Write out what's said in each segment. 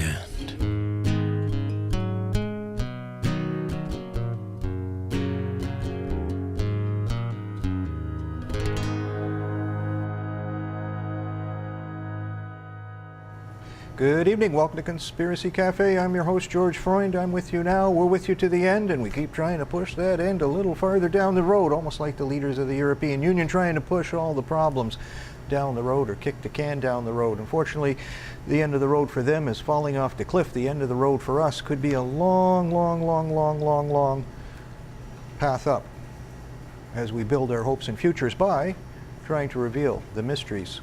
weekend. Good evening, welcome to Conspiracy Cafe. I'm your host, George Freund. I'm with you now. We're with you to the end, and we keep trying to push that end a little farther down the road, almost like the leaders of the European Union trying to push all the problems down the road or kick the can down the road. Unfortunately, the end of the road for them is falling off the cliff. The end of the road for us could be a long path up as we build our hopes and futures by trying to reveal the mysteries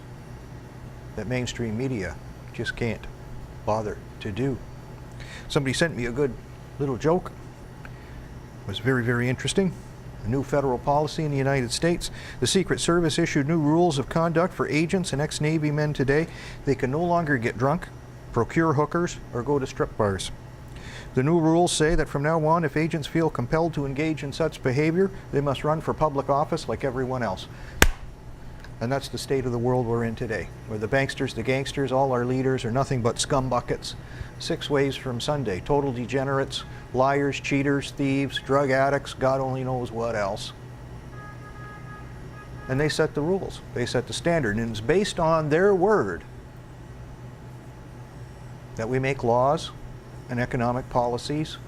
that mainstream media just can't bother to do. Somebody sent me a good little joke. It was very interesting. A new federal policy in the United States. The Secret Service issued new rules of conduct for agents and ex-Navy men today. They can no longer get drunk, procure hookers, or go to strip bars. The new rules say that from now on, if agents feel compelled to engage in such behavior, they must run for public office like everyone else. And that's the state of the world we're in today, where the banksters, the gangsters, all our leaders are nothing but scum buckets. 6 ways from Sunday. Total degenerates, liars, cheaters, thieves, drug addicts, God only knows what else. And they set the rules. They set the standard. And it's based on their word that we make laws and economic policies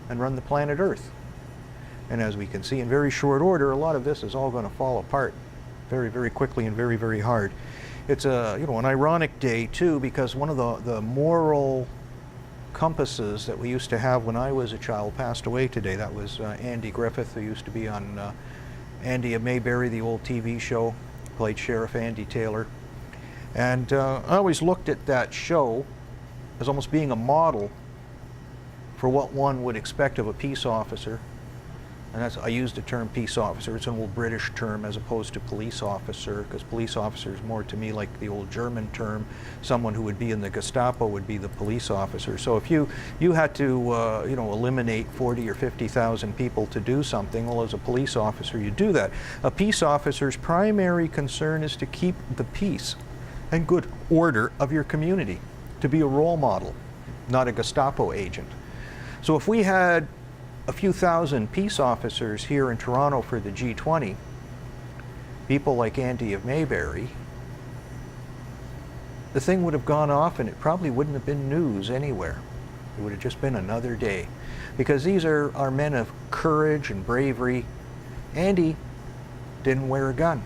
and run the planet Earth. And as we can see in very short order, a lot of this is all going to fall apart very quickly and very hard. It's an ironic day too, because one of the moral compasses that we used to have when I was a child passed away today. That was Andy Griffith, who used to be on Andy of Mayberry, the old TV show, played Sheriff Andy Taylor. And I always looked at that show as almost being a model for what one would expect of a peace officer. And I use the term peace officer. It's an old British term as opposed to police officer, because police officer is more to me like the old German term. Someone who would be in the Gestapo would be the police officer. So if you had to eliminate 40 or 50,000 people to do something, well, as a police officer you do that. A peace officer's primary concern is to keep the peace and good order of your community, to be a role model, not a Gestapo agent. So if we had a few thousand peace officers here in Toronto for the G20, people like Andy of Mayberry, the thing would have gone off and it probably wouldn't have been news anywhere. It would have just been another day. Because these are men of courage and bravery. Andy didn't wear a gun.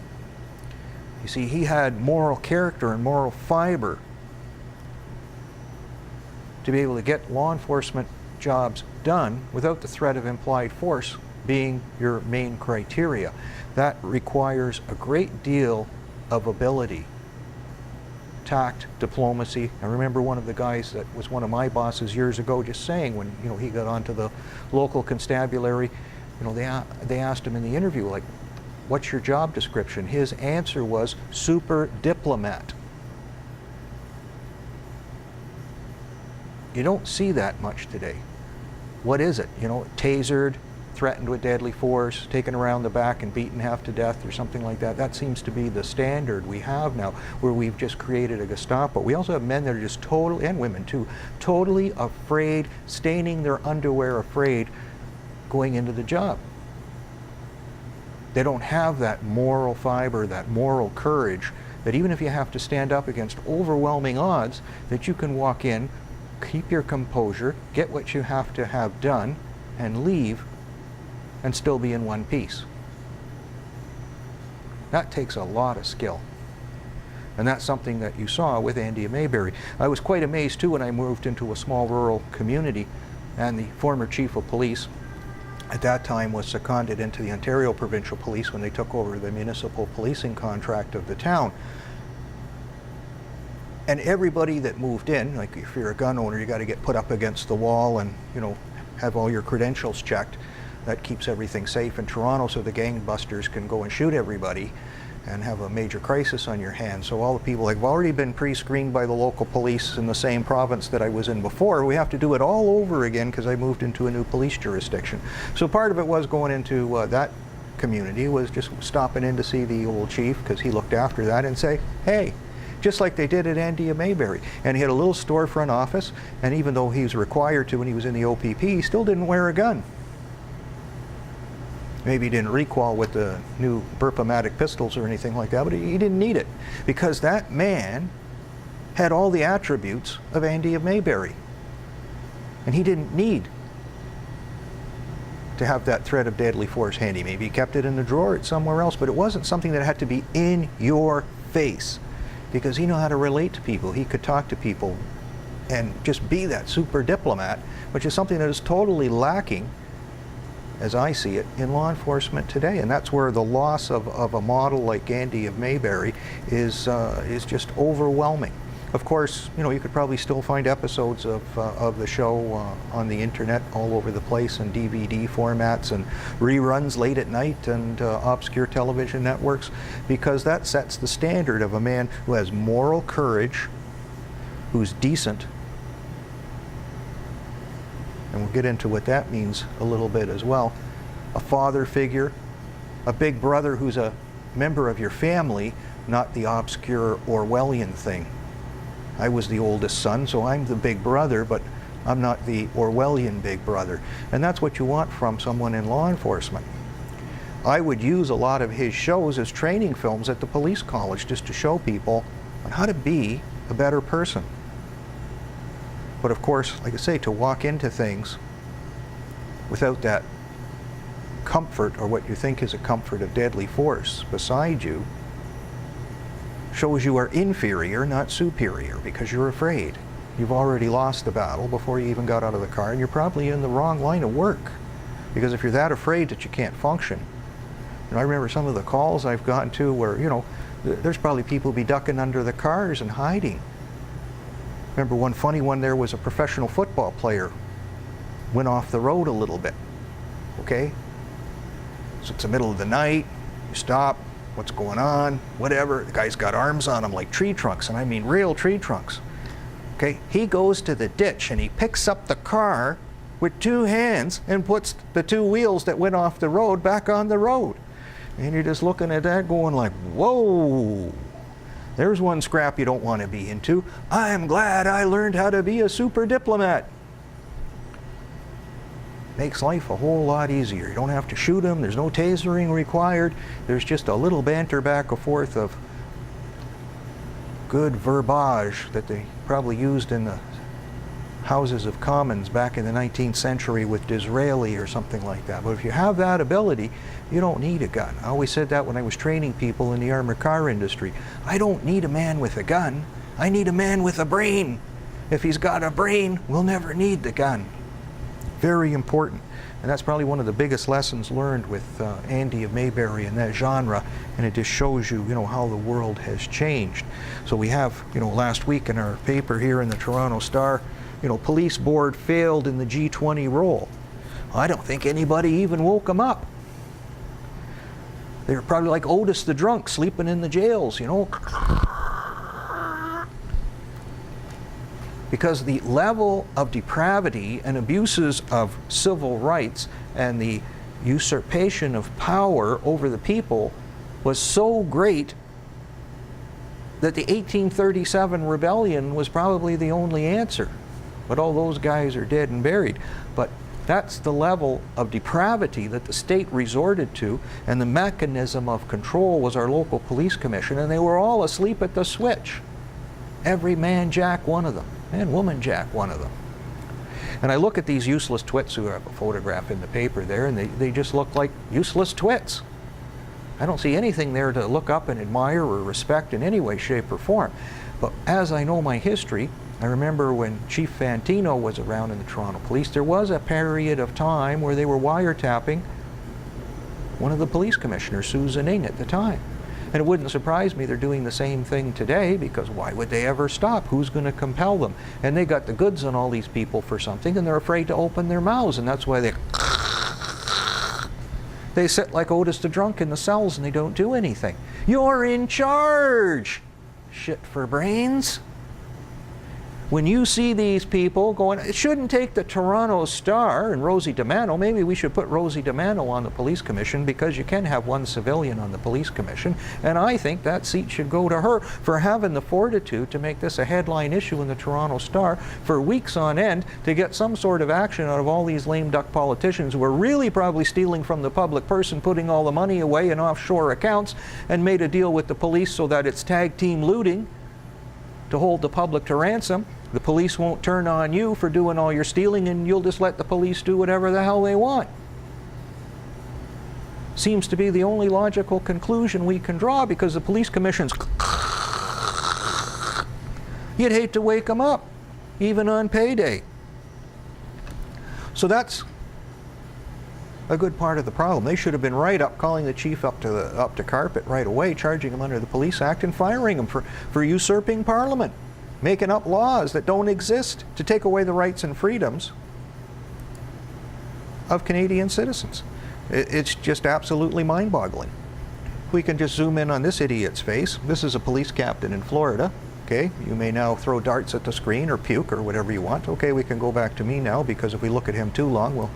You see, he had moral character and moral fiber to be able to get law enforcement jobs done without the threat of implied force being your main criteria. That requires a great deal of ability, tact, diplomacy. I remember one of the guys that was one of my bosses years ago just saying when he got onto the local constabulary, they asked him in the interview, like, what's your job description? His answer was super diplomat. You don't see that much today. What is it? Tasered, threatened with deadly force, taken around the back and beaten half to death or something like that. That seems to be the standard we have now, where we've just created a Gestapo. We also have men that are just totally, and women too, totally afraid, staining their underwear afraid, going into the job. They don't have that moral fiber, that moral courage, that even if you have to stand up against overwhelming odds, that you can walk in, keep your composure, get what you have to have done, and leave, and still be in one piece. That takes a lot of skill. And that's something that you saw with Andy of Mayberry. I was quite amazed too when I moved into a small rural community, and the former chief of police at that time was seconded into the Ontario Provincial Police when they took over the municipal policing contract of the town. And everybody that moved in, like if you're a gun owner, you got to get put up against the wall and have all your credentials checked. That keeps everything safe in Toronto, so the gangbusters can go and shoot everybody and have a major crisis on your hands. So all the people have already been pre-screened by the local police in the same province that I was in before. We have to do it all over again because I moved into a new police jurisdiction. So part of it was going into that community, was just stopping in to see the old chief, because he looked after that, and say, hey, just like they did at Andy of Mayberry. And he had a little storefront office, and even though he was required to when he was in the OPP, he still didn't wear a gun. Maybe he didn't recoil with the new Burp-O-Matic pistols or anything like that, but he didn't need it, because that man had all the attributes of Andy of Mayberry. And he didn't need to have that threat of deadly force handy. Maybe he kept it in the drawer, it's somewhere else, but it wasn't something that had to be in your face, because he knew how to relate to people. He could talk to people and just be that super diplomat, which is something that is totally lacking, as I see it, in law enforcement today. And that's where the loss of a model like Andy of Mayberry is just overwhelming. Of course, you know, you could probably still find episodes of the show on the internet all over the place in DVD formats and reruns late at night and obscure television networks, because that sets the standard of a man who has moral courage, who's decent, and we'll get into what that means a little bit as well. A father figure, a big brother who's a member of your family, not the obscure Orwellian thing. I was the oldest son, so I'm the big brother, but I'm not the Orwellian big brother. And that's what you want from someone in law enforcement. I would use a lot of his shows as training films at the police college, just to show people on how to be a better person. But of course, like I say, to walk into things without that comfort, or what you think is a comfort of deadly force beside you, shows you are inferior, not superior, because you're afraid. You've already lost the battle before you even got out of the car, and you're probably in the wrong line of work. Because if you're that afraid that you can't function, and I remember some of the calls I've gotten to where, you know, there's probably people be ducking under the cars and hiding. Remember one funny one there was a professional football player went off the road a little bit, okay? So it's the middle of the night, you stop, what's going on, whatever. The guy's got arms on him like tree trunks, and I mean real tree trunks. Okay, he goes to the ditch and he picks up the car with two hands and puts the two wheels that went off the road back on the road. And you're just looking at that going like, whoa, there's one scrap you don't want to be into. I'm glad I learned how to be a super diplomat. Makes life a whole lot easier. You don't have to shoot them. There's no tasering required. There's just a little banter back and forth of good verbiage that they probably used in the Houses of Commons back in the 19th century with Disraeli or something like that. But if you have that ability, you don't need a gun. I always said that when I was training people in the armored car industry. I don't need a man with a gun. I need a man with a brain. If he's got a brain, we'll never need the gun. Very important. And that's probably one of the biggest lessons learned with Andy of Mayberry and that genre, and it just shows you, how the world has changed. So we have, last week in our paper here in the Toronto Star, police board failed in the G20 role. I don't think anybody even woke them up. They were probably like Otis the drunk, sleeping in the jails, Because the level of depravity and abuses of civil rights and the usurpation of power over the people was so great that the 1837 rebellion was probably the only answer. But all those guys are dead and buried. But that's the level of depravity that the state resorted to, and the mechanism of control was our local police commission, and they were all asleep at the switch. Every man jack one of them. And woman jack one of them. And I look at these useless twits who have a photograph in the paper there, and they just look like useless twits. I don't see anything there to look up and admire or respect in any way, shape, or form. But as I know my history, I remember when Chief Fantino was around in the Toronto Police, there was a period of time where they were wiretapping one of the police commissioners, Susan Ing, at the time. And it wouldn't surprise me they're doing the same thing today, because why would they ever stop? Who's going to compel them? And they got the goods on all these people for something, and they're afraid to open their mouths, and that's why they sit like Otis the drunk in the cells and they don't do anything. You're in charge! Shit for brains. When you see these people going, it shouldn't take the Toronto Star and Rosie DiManno. Maybe we should put Rosie DiManno on the police commission, because you can have one civilian on the police commission. And I think that seat should go to her for having the fortitude to make this a headline issue in the Toronto Star for weeks on end, to get some sort of action out of all these lame duck politicians who are really probably stealing from the public purse and putting all the money away in offshore accounts, and made a deal with the police so that it's tag team looting to hold the public to ransom. The police won't turn on you for doing all your stealing, and you'll just let the police do whatever the hell they want. Seems to be the only logical conclusion we can draw, because the police commission's you'd hate to wake them up, even on payday. So that's a good part of the problem. They should have been right up calling the chief up to carpet right away, charging him under the Police Act and firing him for usurping Parliament, making up laws that don't exist to take away the rights and freedoms of Canadian citizens. It's just absolutely mind-boggling. We can just zoom in on this idiot's face. This is a police captain in Florida. Okay, you may now throw darts at the screen or puke or whatever you want. Okay, we can go back to me now, because if we look at him too long, we'll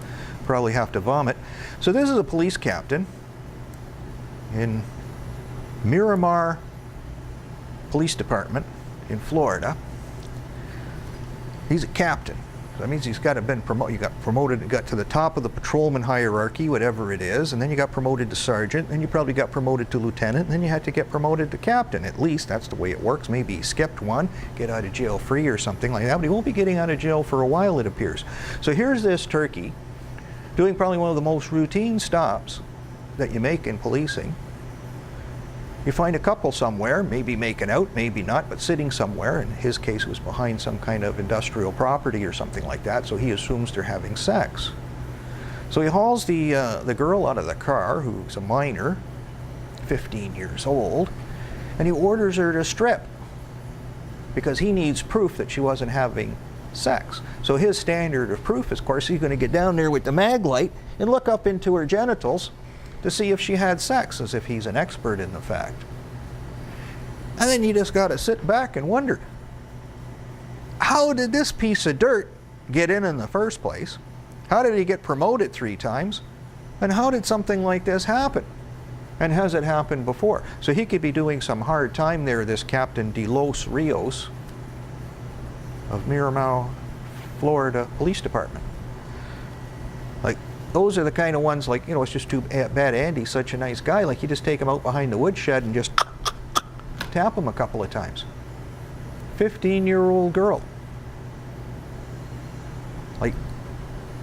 probably have to vomit. So this is a police captain in Miramar Police Department in Florida. He's a captain. So that means he's got to been promoted. You got promoted, got to the top of the patrolman hierarchy, whatever it is, and then you got promoted to sergeant, and you probably got promoted to lieutenant, and then you had to get promoted to captain. At least that's the way it works. Maybe he skipped one, get out of jail free or something like that, but he won't be getting out of jail for a while, it appears. So here's this turkey doing probably one of the most routine stops that you make in policing. You find a couple somewhere, maybe making out, maybe not, but sitting somewhere. In his case, it was behind some kind of industrial property or something like that, so he assumes they're having sex. So he hauls the girl out of the car, who's a minor, 15 years old, and he orders her to strip, because he needs proof that she wasn't having sex. So his standard of proof is, of course, he's going to get down there with the mag light and look up into her genitals to see if she had sex, as if he's an expert in the fact. And then you just got to sit back and wonder, how did this piece of dirt get in the first place? How did he get promoted 3 times? And how did something like this happen? And has it happened before? So he could be doing some hard time there, this Captain De Los Rios of Miramar, Florida Police Department. Like, those are the kind of ones, like, you know, it's just too bad Andy's such a nice guy. Like, you just take him out behind the woodshed and just tap him a couple of times. 15-year-old girl. Like,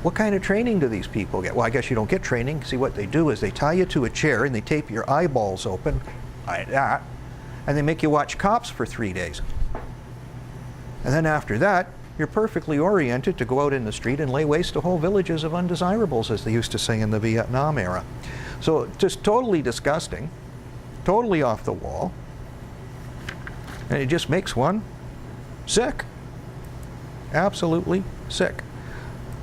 what kind of training do these people get? Well, I guess you don't get training. See, what they do is they tie you to a chair and they tape your eyeballs open like that, and they make you watch Cops for 3 days. And then after that, you're perfectly oriented to go out in the street and lay waste to whole villages of undesirables, as they used to say in the Vietnam era. So just totally disgusting, totally off the wall, and it just makes one sick. Absolutely sick.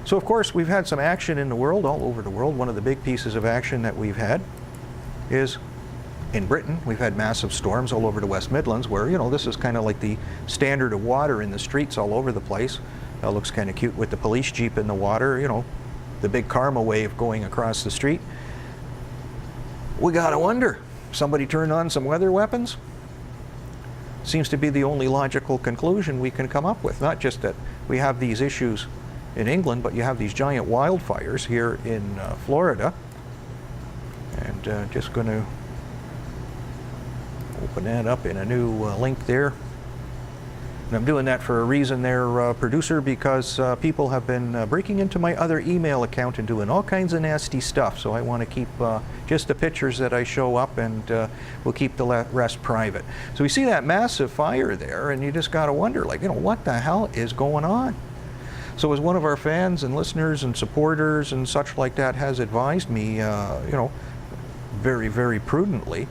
So of course we've had some action in the world, all over the world. One of the big pieces of action that we've had is in Britain. We've had massive storms all over the West Midlands, where, you know, this is kind of like the standard of water in the streets all over the place. It looks kind of cute with the police jeep in the water, you know, the big karma wave going across the street. We gotta wonder, somebody turned on some weather weapons? Seems to be the only logical conclusion we can come up with. Not just that we have these issues in England, but you have these giant wildfires here in Florida. And just going to open that up in a new link there. And I'm doing that for a reason there, producer, because people have been breaking into my other email account and doing all kinds of nasty stuff. So I want to keep just the pictures that I show up, and we'll keep the rest private. So we see that massive fire there, and you just got to wonder, like, you know, what the hell is going on? So as one of our fans and listeners and supporters and such like that has advised me, you know, very, very prudently,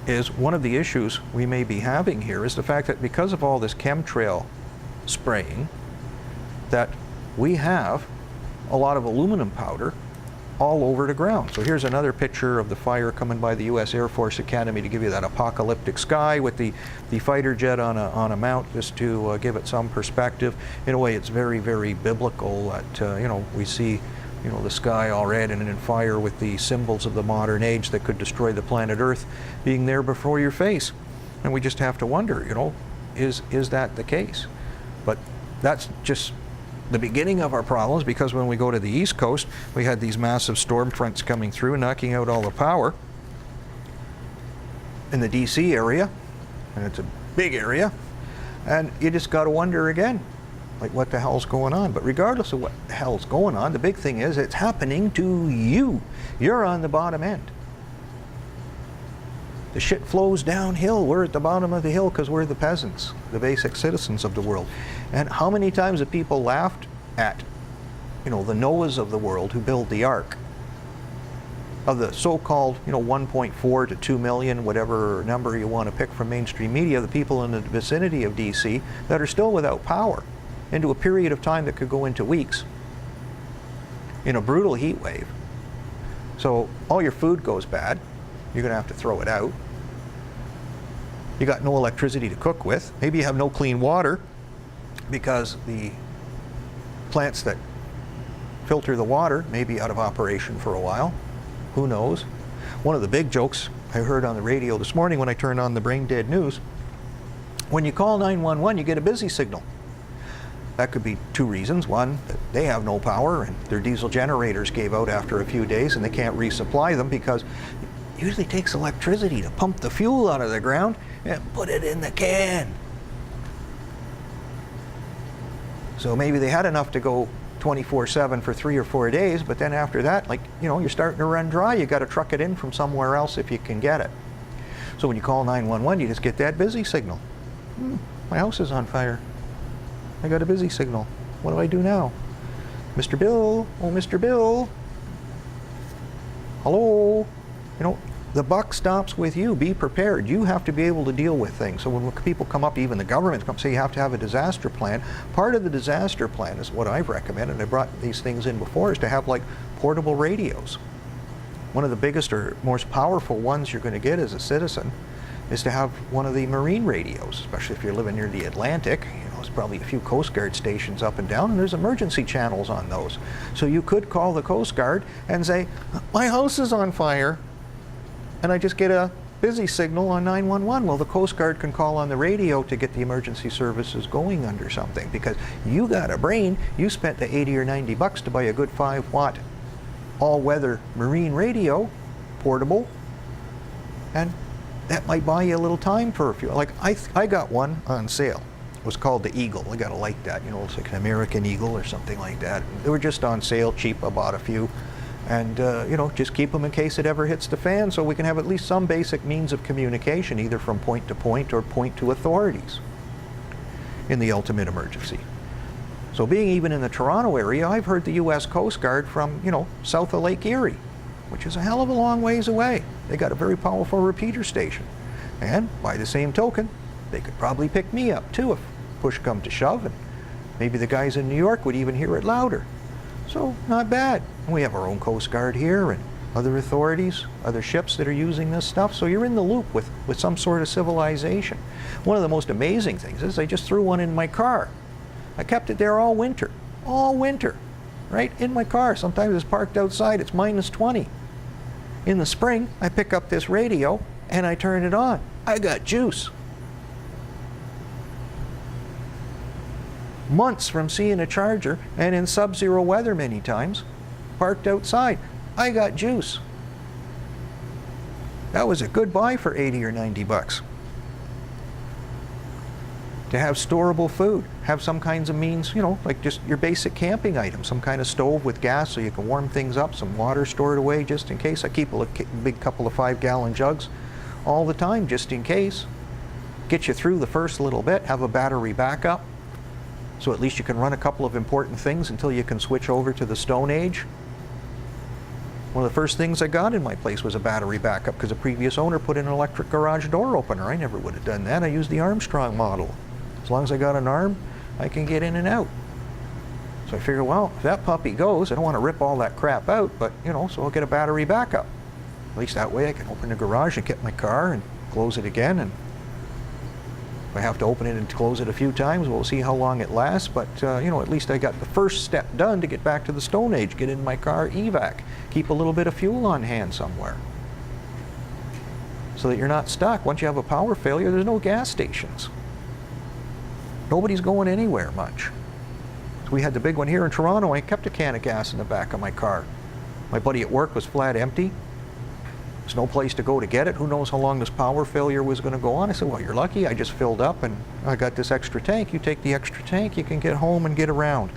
is one of the issues we may be having here is the fact that because of all this chemtrail spraying, that we have a lot of aluminum powder all over the ground. So here's another picture of the fire coming by the U.S. Air Force Academy to give you that apocalyptic sky with the fighter jet on a mount, just to give it some perspective. In a way, it's very, very biblical that, you know, we see, you know, the sky all red and in fire with the symbols of the modern age that could destroy the planet Earth being there before your face. And we just have to wonder, you know, is that the case? But that's just the beginning of our problems, because when we go to the East Coast, we had these massive storm fronts coming through, knocking out all the power in the DC area, and it's a big area, and you just got to wonder again, like, what the hell's going on? But regardless of what the hell's going on, the big thing is it's happening to you. You're on the bottom end. The shit flows downhill. We're at the bottom of the hill because we're the peasants, the basic citizens of the world. And how many times have people laughed at, you know, the Noahs of the world who build the ark? Of the so-called, you know, 1.4 to 2 million, whatever number you want to pick from mainstream media, the people in the vicinity of DC that are still without power, into a period of time that could go into weeks, in a brutal heat wave. So all your food goes bad. You're going to have to throw it out. You got no electricity to cook with. Maybe you have no clean water because the plants that filter the water may be out of operation for a while. Who knows? One of the big jokes I heard on the radio this morning when I turned on the Brain Dead News, when you call 911, you get a busy signal. That could be two reasons. One, that they have no power and their diesel generators gave out after a few days and they can't resupply them, because it usually takes electricity to pump the fuel out of the ground and put it in the can. So maybe they had enough to go 24/7 for 3 or 4 days, but then after that, like, you know, you're starting to run dry. You got to truck it in from somewhere else if you can get it. So when you call 911, you just get that busy signal. My house is on fire. I got a busy signal. What do I do now? Mr. Bill, oh, Mr. Bill. Hello? You know, the buck stops with you. Be prepared. You have to be able to deal with things. So when people come up, even the government come say you have to have a disaster plan. Part of the disaster plan is what I've recommended, and I brought these things in before, is to have like portable radios. One of the biggest or most powerful ones you're going to get as a citizen is to have one of the marine radios, especially if you're living near the Atlantic. You know, there's probably a few Coast Guard stations up and down, and there's emergency channels on those. So you could call the Coast Guard and say, my house is on fire, and I just get a busy signal on 911. Well, the Coast Guard can call on the radio to get the emergency services going under something, because you got a brain. You spent the 80 or 90 bucks to buy a good 5-watt all-weather marine radio, portable, and that might buy you a little time for a few. Like, I got one on sale. It was called the Eagle. I gotta like that. You know, it's like an American Eagle or something like that. They were just on sale, cheap. I bought a few. And, you know, just keep them in case it ever hits the fan, so we can have at least some basic means of communication, either from point to point or point to authorities in the ultimate emergency. So being even in the Toronto area, I've heard the U.S. Coast Guard from, you know, south of Lake Erie, which is a hell of a long ways away. They got a very powerful repeater station. And by the same token, they could probably pick me up too if push come to shove, and maybe the guys in New York would even hear it louder. So not bad. We have our own Coast Guard here and other authorities, other ships that are using this stuff. So you're in the loop with some sort of civilization. One of the most amazing things is I just threw one in my car. I kept it there all winter, right in my car. Sometimes it's parked outside, it's -20. In the spring, I pick up this radio and I turn it on. I got juice. Months from seeing a charger, and in sub-zero weather many times, parked outside. I got juice. That was a good buy for 80 or 90 bucks. To have storable food, have some kinds of means, you know, like just your basic camping items, some kind of stove with gas so you can warm things up, some water stored away just in case. I keep a big couple of 5-gallon jugs all the time just in case. Get you through the first little bit, have a battery backup, so at least you can run a couple of important things until you can switch over to the Stone Age. One of the first things I got in my place was a battery backup, because a previous owner put in an electric garage door opener. I never would have done that. I used the Armstrong model. As long as I got an arm, I can get in and out. So I figure, well, if that puppy goes, I don't want to rip all that crap out, but, you know, so I'll get a battery backup. At least that way I can open the garage and get my car and close it again. And if I have to open it and close it a few times, we'll see how long it lasts. But, you know, at least I got the first step done to get back to the Stone Age, get in my car, evac, keep a little bit of fuel on hand somewhere, so that you're not stuck. Once you have a power failure, there's no gas stations. Nobody's going anywhere much. So we had the big one here in Toronto. I kept a can of gas in the back of my car. My buddy at work was flat empty. There's no place to go to get it. Who knows how long this power failure was going to go on? I said, well, you're lucky. I just filled up and I got this extra tank. You take the extra tank, you can get home and get around.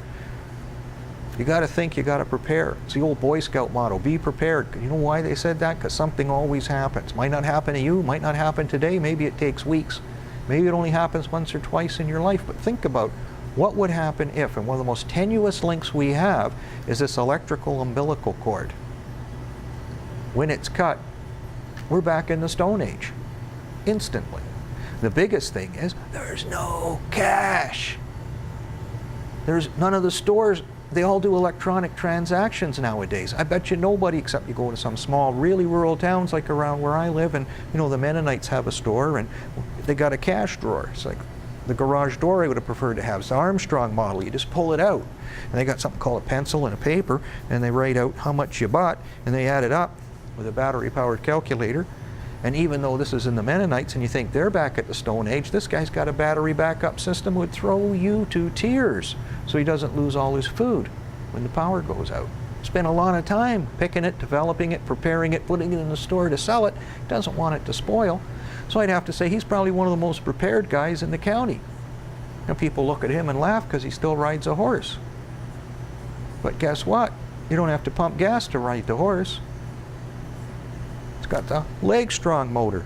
You got to think, you got to prepare. It's the old Boy Scout motto, be prepared. You know why they said that? Because something always happens. Might not happen to you, might not happen today, maybe it takes weeks. Maybe it only happens once or twice in your life, but think about what would happen if, and one of the most tenuous links we have is this electrical umbilical cord. When it's cut, we're back in the Stone Age, instantly. The biggest thing is there's no cash. There's none of the stores. They all do electronic transactions nowadays. I bet you nobody, except you go to some small, really rural towns like around where I live, and you know the Mennonites have a store and they got a cash drawer. It's like the garage door I would have preferred to have. It's the Armstrong model. You just pull it out. And they got something called a pencil and a paper, and they write out how much you bought, and they add it up with a battery-powered calculator. And even though this is in the Mennonites and you think they're back at the Stone Age, this guy's got a battery backup system would throw you to tears so he doesn't lose all his food when the power goes out. Spent a lot of time picking it, developing it, preparing it, putting it in the store to sell it. Doesn't want it to spoil. So I'd have to say he's probably one of the most prepared guys in the county. And people look at him and laugh because he still rides a horse. But guess what? You don't have to pump gas to ride the horse. It's got the leg-strong motor.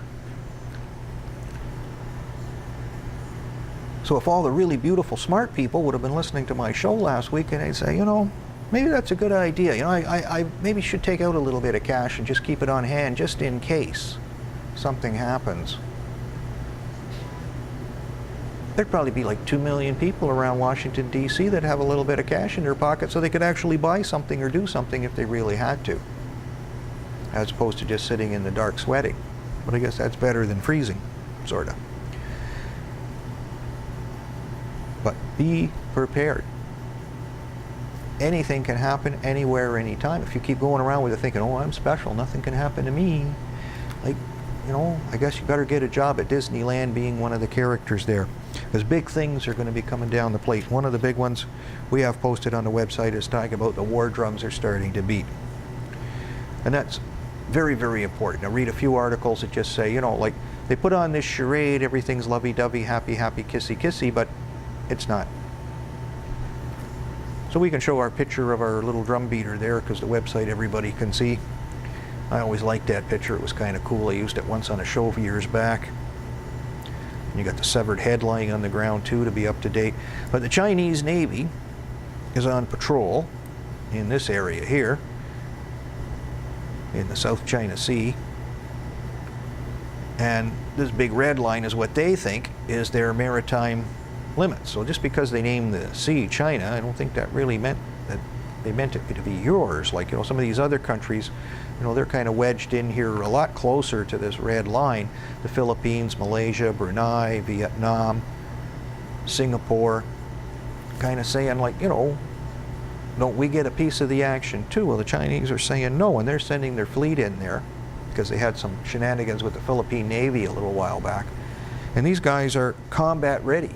So if all the really beautiful, smart people would have been listening to my show last week, and they'd say, you know, maybe that's a good idea. You know, I maybe should take out a little bit of cash and just keep it on hand just in case something happens. There'd probably be like 2 million people around Washington, D.C. that have a little bit of cash in their pocket so they could actually buy something or do something if they really had to, as opposed to just sitting in the dark sweating. But I guess that's better than freezing, sort of. But be prepared. Anything can happen anywhere, anytime. If you keep going around with it thinking, oh, I'm special, nothing can happen to me, like, you know, I guess you better get a job at Disneyland being one of the characters there. Because big things are going to be coming down the plate. One of the big ones we have posted on the website is talking about the war drums are starting to beat. And that's very, very important. I read a few articles that just say, you know, like, they put on this charade, everything's lovey-dovey, happy, happy, kissy-kissy, but it's not. So we can show our picture of our little drum beater there because the website everybody can see. I always liked that picture. It was kind of cool. I used it once on a show years back. And you got the severed head lying on the ground too to be up to date. But the Chinese Navy is on patrol in this area here in the South China Sea. And this big red line is what they think is their maritime limits. So just because they named the sea China, I don't think that really meant that they meant it to be yours. Like, you know, some of these other countries, you know, they're kind of wedged in here a lot closer to this red line. The Philippines, Malaysia, Brunei, Vietnam, Singapore, kind of saying like, you know, don't we get a piece of the action too? Well, the Chinese are saying no, and they're sending their fleet in there because they had some shenanigans with the Philippine Navy a little while back. And these guys are combat ready.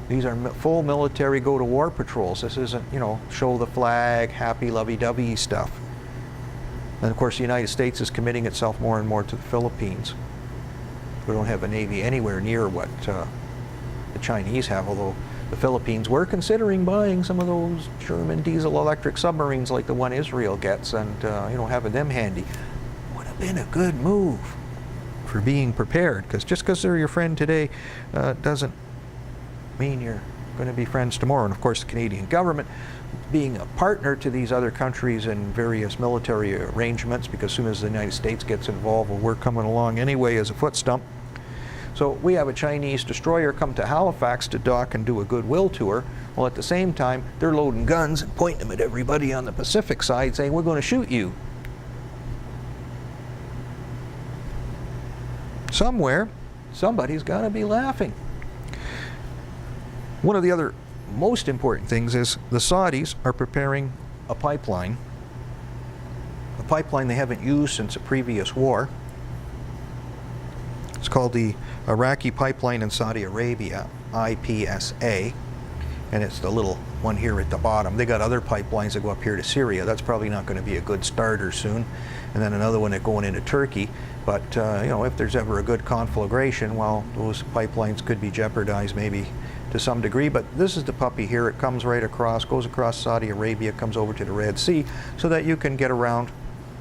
These are full military go-to-war patrols. This isn't, you know, show the flag, happy, lovey-dovey stuff. And of course, the United States is committing itself more and more to the Philippines. We don't have a Navy anywhere near what the Chinese have, although the Philippines were considering buying some of those German diesel-electric submarines like the one Israel gets and, you know, having them handy. Would have been a good move for being prepared, because just because they're your friend today doesn't mean you're going to be friends tomorrow. And of course, the Canadian government being a partner to these other countries in various military arrangements, because as soon as the United States gets involved, well, we're coming along anyway as a foot stump. So we have a Chinese destroyer come to Halifax to dock and do a goodwill tour. Well, at the same time, they're loading guns and pointing them at everybody on the Pacific side, saying, we're going to shoot you. Somewhere, somebody's got to be laughing. One of the other most important things is the Saudis are preparing a pipeline they haven't used since a previous war. It's called the Iraqi Pipeline in Saudi Arabia, IPSA, and it's the little one here at the bottom. They got other pipelines that go up here to Syria. That's probably not going to be a good starter soon. And then another one that going into Turkey. But you know, if there's ever a good conflagration, well, those pipelines could be jeopardized maybe to some degree. But this is the puppy here. It comes right across, goes across Saudi Arabia, comes over to the Red Sea, so that you can get around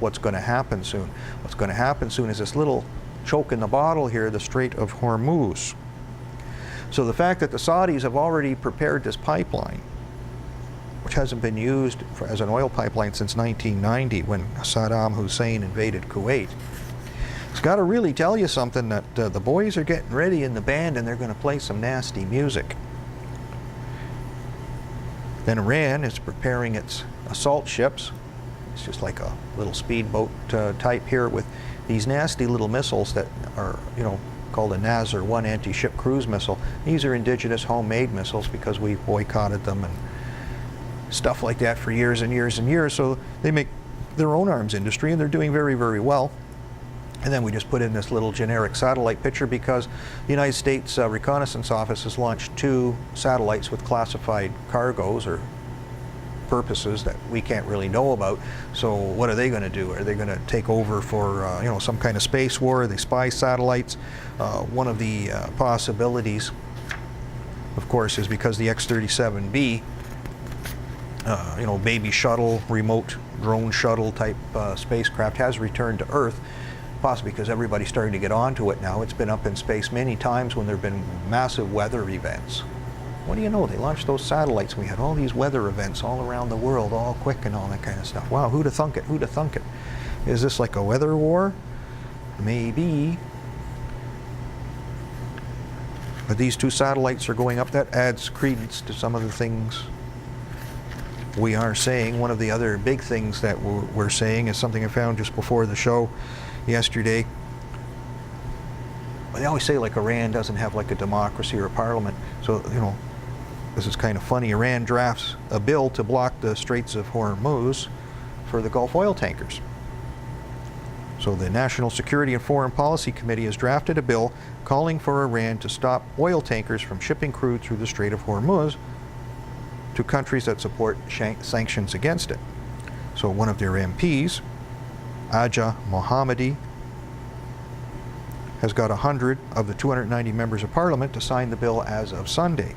what's going to happen soon. What's going to happen soon is this little choke in the bottle here, the Strait of Hormuz. So the fact that the Saudis have already prepared this pipeline, which hasn't been used as an oil pipeline since 1990 when Saddam Hussein invaded Kuwait, it's got to really tell you something that the boys are getting ready in the band and they're going to play some nasty music. Then Iran is preparing its assault ships. It's just like a little speedboat type here with these nasty little missiles that are, you know, called a Nasr-1 anti-ship cruise missile. These are indigenous homemade missiles because we boycotted them and stuff like that for years and years and years. So they make their own arms industry and they're doing very, very well. And then we just put in this little generic satellite picture because the United States Reconnaissance Office has launched 2 satellites with classified cargoes or purposes that we can't really know about. So what are they going to do? Are they going to take over for you know, some kind of space war? Are they spy satellites? One of the possibilities, of course, is because the X-37B, you know, baby shuttle, remote drone shuttle type spacecraft has returned to Earth, possibly because everybody's starting to get onto it now. It's been up in space many times when there have been massive weather events. What do you know? They launched those satellites and we had all these weather events all around the world, all quick and all that kind of stuff. Wow, who'd have thunk it? Who'd have thunk it? Is this like a weather war? Maybe. But these 2 satellites are going up. That adds credence to some of the things we are saying. One of the other big things that we're saying is something I found just before the show yesterday. They always say like Iran doesn't have like a democracy or a parliament. So, you know, this is kind of funny. Iran drafts a bill to block the Straits of Hormuz for the Gulf oil tankers. So the National Security and Foreign Policy Committee has drafted a bill calling for Iran to stop oil tankers from shipping crude through the Strait of Hormuz to countries that support sanctions against it. So one of their MPs, Aja Mohammadi, has got 100 of the 290 members of parliament to sign the bill as of Sunday.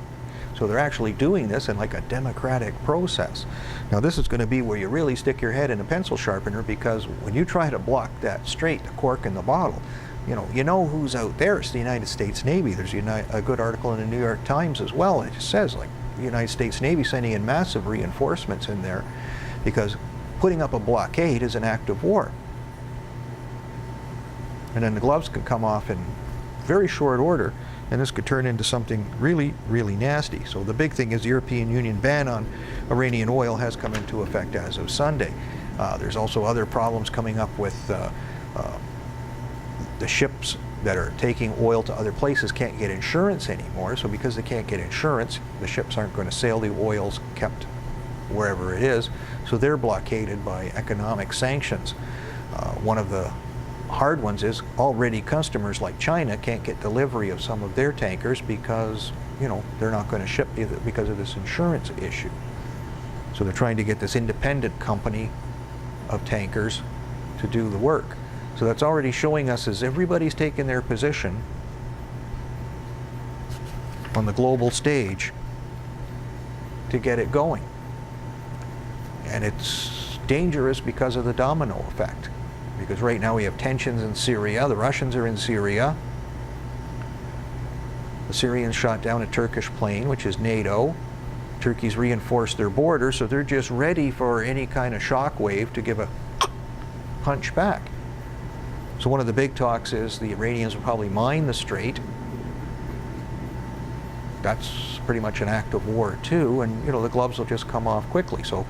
So they're actually doing this in like a democratic process. Now this is going to be where you really stick your head in a pencil sharpener, because when you try to block that strait, the cork in the bottle, you know who's out there. It's the United States Navy. There's a good article in the New York Times as well. It says like the United States Navy sending in massive reinforcements in there because putting up a blockade is an act of war. And then the gloves could come off in very short order, and this could turn into something really, really nasty. So the big thing is the European Union ban on Iranian oil has come into effect as of Sunday. There's also other problems coming up with the ships that are taking oil to other places can't get insurance anymore. So because they can't get insurance, the ships aren't going to sail. The oil's kept wherever it is. So they're blockaded by economic sanctions. One of the hard ones is already customers like China can't get delivery of some of their tankers because, they're not going to ship because of this insurance issue. So they're trying to get this independent company of tankers to do the work. So that's already showing us as everybody's taking their position on the global stage to get it going. And it's dangerous because of the domino effect. Because right now we have tensions in Syria. The Russians are in Syria. The Syrians shot down a Turkish plane, which is NATO. Turkey's reinforced their border, so they're just ready for any kind of shock wave to give a punch back. So one of the big talks is the Iranians will probably mine the strait that's pretty much an act of war too, and you know, the gloves will just come off quickly. So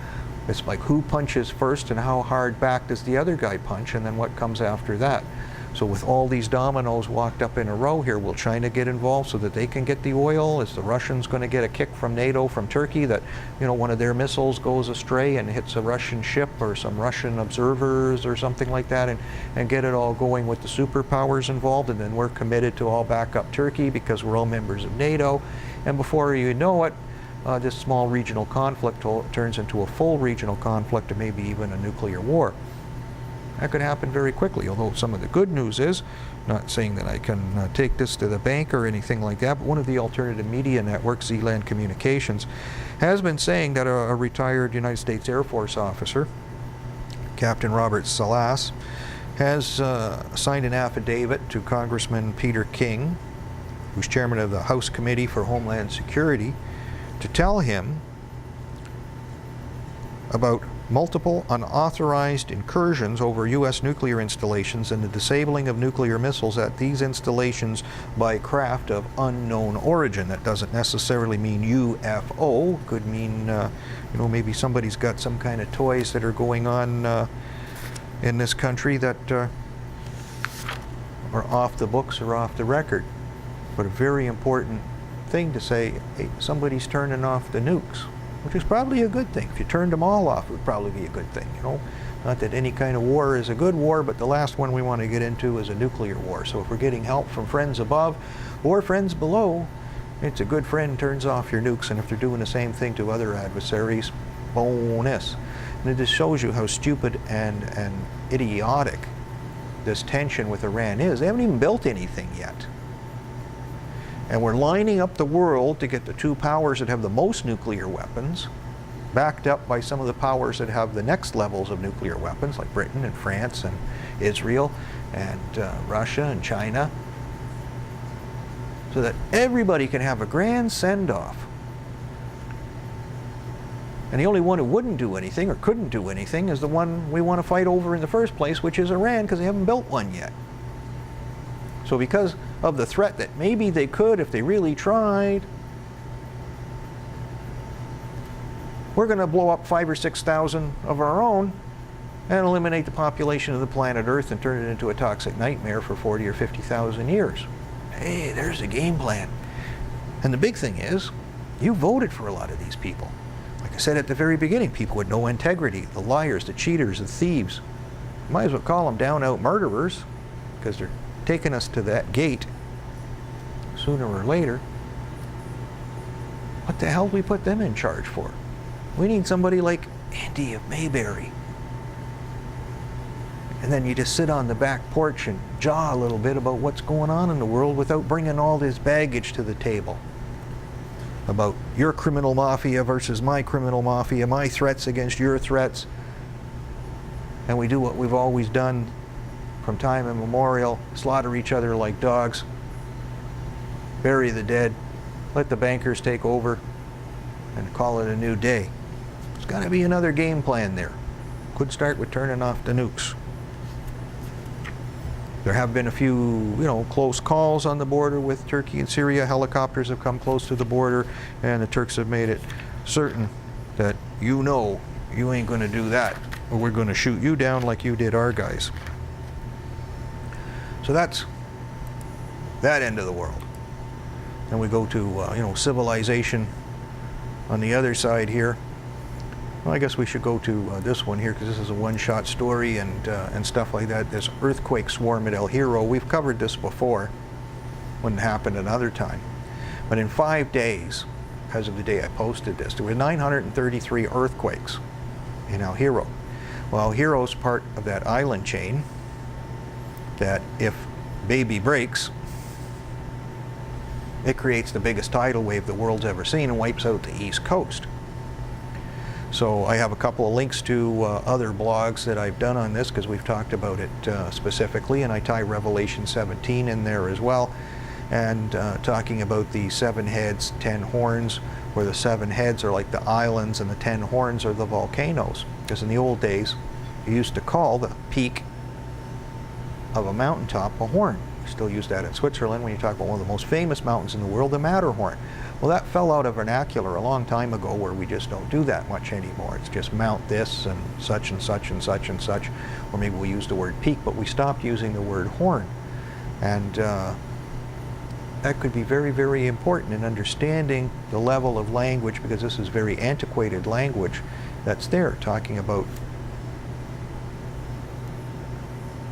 it's like who punches first and how hard back does the other guy punch, and then what comes after that. So with all these dominoes walked up in a row here, will China get involved so that they can get the oil? Is the Russians going to get a kick from NATO, from Turkey, that, you know, one of their missiles goes astray and hits a Russian ship or some Russian observers or something like that, and get it all going with the superpowers involved, and then we're committed to all back up Turkey because we're all members of NATO, and before you know it, this small regional conflict turns into a full regional conflict and maybe even a nuclear war. That could happen very quickly, although some of the good news is, not saying that I can take this to the bank or anything like that, but one of the alternative media networks, Zealand Communications, has been saying that a retired United States Air Force officer, Captain Robert Salas, has signed an affidavit to Congressman Peter King, who's chairman of the House Committee for Homeland Security, to tell him about multiple unauthorized incursions over U.S. nuclear installations and the disabling of nuclear missiles at these installations by craft of unknown origin. That doesn't necessarily mean UFO. Could mean, you know, maybe somebody's got some kind of toys that are going on in this country that are off the books or off the record. But a very important thing to say, hey, somebody's turning off the nukes, which is probably a good thing. If you turned them all off, it would probably be a good thing, you know. Not that any kind of war is a good war, but the last one we want to get into is a nuclear war. So if we're getting help from friends above or friends below, it's a good friend turns off your nukes, and if they're doing the same thing to other adversaries, bonus. And it just shows you how stupid and idiotic this tension with Iran is. They haven't even built anything yet. And we're lining up the world to get the two powers that have the most nuclear weapons, backed up by some of the powers that have the next levels of nuclear weapons, like Britain and France and Israel and Russia and China, so that everybody can have a grand send-off. And the only one who wouldn't do anything or couldn't do anything is the one we want to fight over in the first place, which is Iran, because they haven't built one yet. So because of the threat that maybe they could if they really tried, we're going to blow up 5,000 or 6,000 of our own and eliminate the population of the planet Earth and turn it into a toxic nightmare for 40 or 50,000 years. Hey, there's a game plan. And the big thing is, you voted for a lot of these people. Like I said at the very beginning, people with no integrity, the liars, the cheaters, the thieves. You might as well call them down-out murderers, because they're taking us to that gate sooner or later. What the hell do we put them in charge for? We need somebody like Andy of Mayberry. And then you just sit on the back porch and jaw a little bit about what's going on in the world without bringing all this baggage to the table. About your criminal mafia versus my criminal mafia, my threats against your threats. And we do what we've always done from time immemorial, slaughter each other like dogs, bury the dead, let the bankers take over, and call it a new day. There's got to be another game plan there. Could start with turning off the nukes. There have been a few, you know, close calls on the border with Turkey and Syria. Helicopters have come close to the border, and the Turks have made it certain that, you know, you ain't going to do that, or we're going to shoot you down like you did our guys. So that's that end of the world. Then we go to, you know, civilization on the other side here. Well, I guess we should go to this one here, because this is a one-shot story and stuff like that. This earthquake swarm at El Hierro. We've covered this before. Wouldn't happen another time. But in 5 days, as of the day I posted this, there were 933 earthquakes in El Hierro. Well, El Hierro is part of that island chain that, if baby breaks, it creates the biggest tidal wave the world's ever seen and wipes out the East Coast. So I have a couple of links to other blogs that I've done on this, because we've talked about it specifically, and I tie Revelation 17 in there as well, and talking about the 7 heads, 10 horns, where the 7 heads are like the islands and the 10 horns are the volcanoes. Because in the old days, you used to call the peak of a mountaintop a horn. We still use that in Switzerland when you talk about one of the most famous mountains in the world, the Matterhorn. Well, that fell out of vernacular a long time ago, where we just don't do that much anymore. It's just mount this and such and such and such and such, or maybe we use the word peak, but we stopped using the word horn. And that could be very, very important in understanding the level of language, because this is very antiquated language that's there, talking about